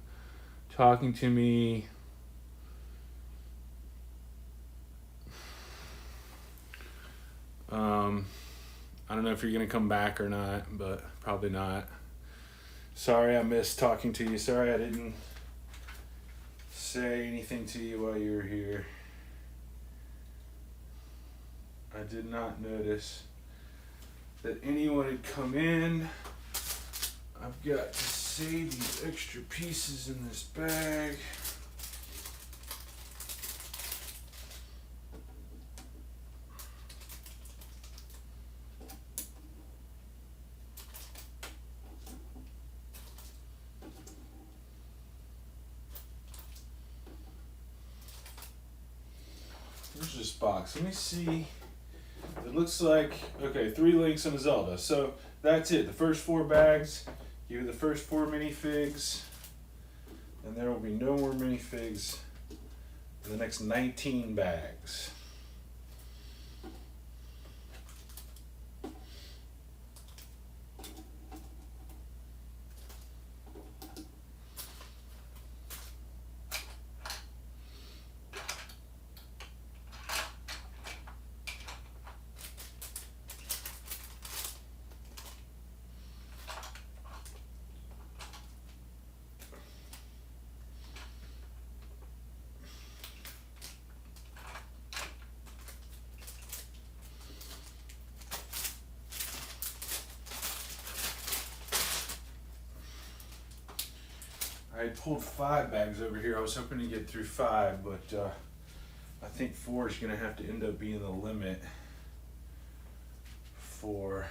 talking to me. I don't know if you're going to come back or not, but probably not. Sorry I missed talking to you. Sorry I didn't say anything to you while you were here. I did not notice that anyone had come in. I've got to save these extra pieces in this bag. Where's this box? Let me see. It looks like, okay, 3 links and a Zelda. So that's it. The first 4 bags. Give you the first 4 minifigs. And there will be no more minifigs in the next 19 bags. I had pulled 5 bags over here. I was hoping to get through 5, but I think 4 is going to have to end up being the limit for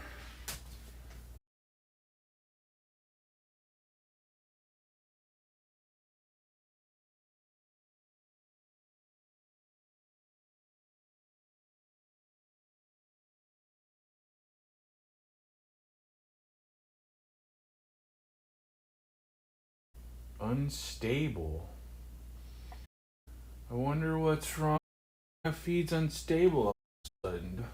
unstable. I wonder what's wrong. My feed's unstable all of a sudden.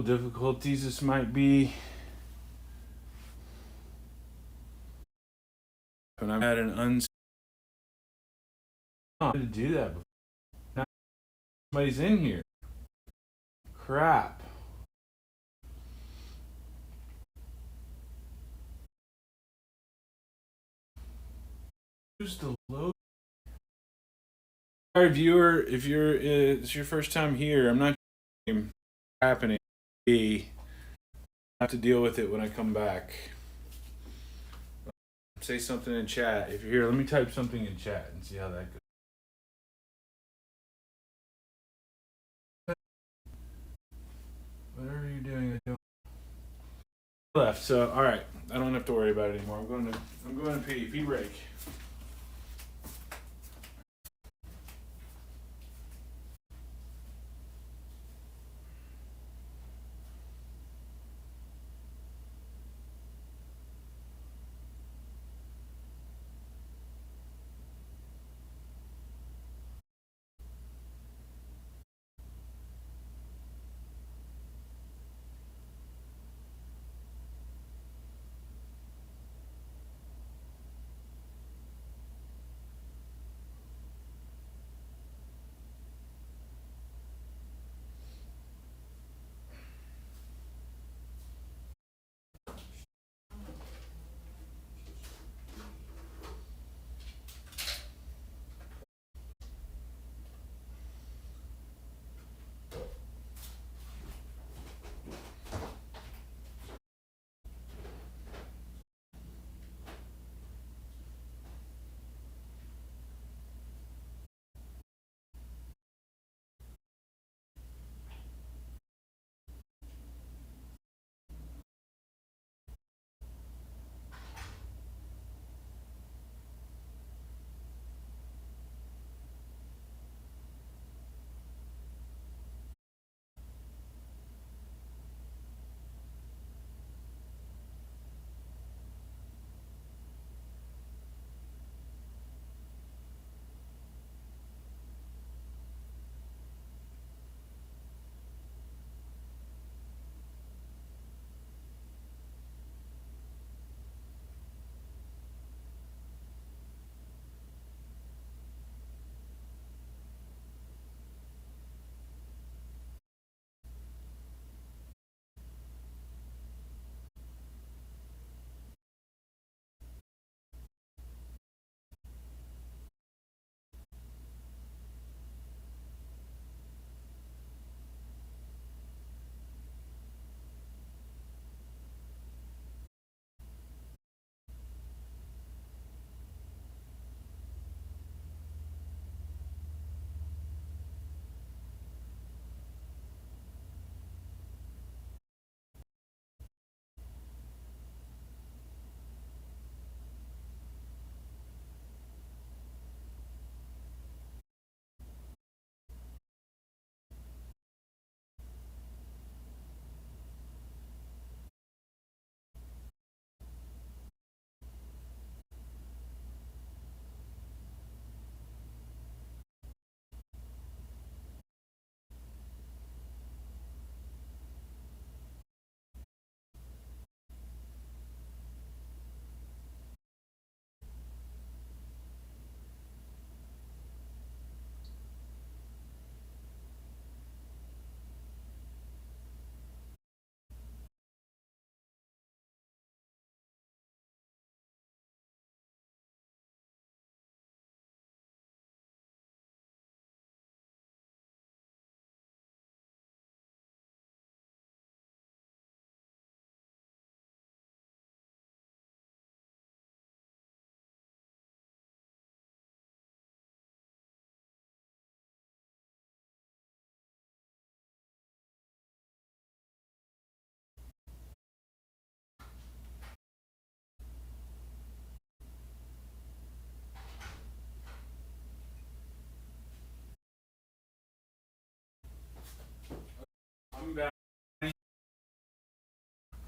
Difficulties. This might be when I'm at an to do that before. Now somebody's in here. Crap. Who's the load? Sorry, viewer, if it's your first time here, I'm not happening. I have to deal with it when I come back. Say something in chat. If you're here, let me type something in chat and see how that goes. Whatever you're doing, I don't left. So all right, I don't have to worry about it anymore. I'm going to pee break.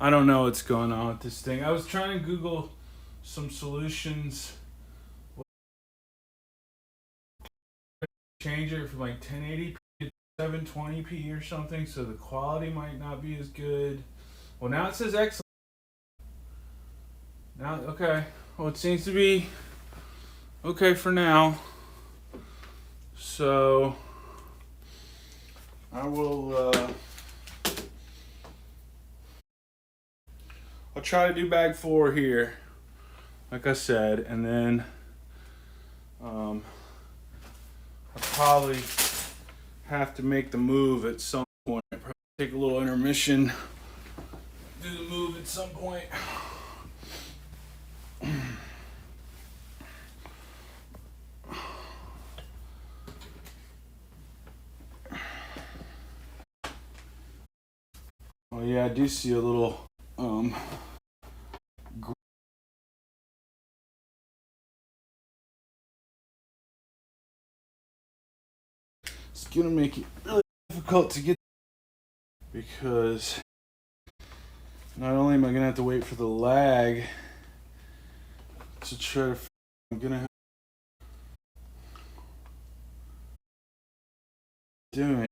I don't know what's going on with this thing. I was trying to Google some solutions. Change it from like 1080p to 720p or something, so the quality might not be as good. Well, now it says excellent. Now, okay. Well, it seems to be okay for now. So I will. I'll try to do bag 4 here, like I said, and then I'll probably have to make the move at some point. Probably take a little intermission, do the move at some point. Oh yeah, I do see a little it's gonna make it really difficult to get, because not only am I gonna have to wait for the lag to try to, I'm gonna have to do it.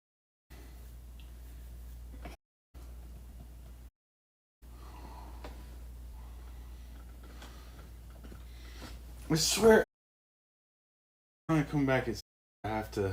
I swear, when I come back, I have to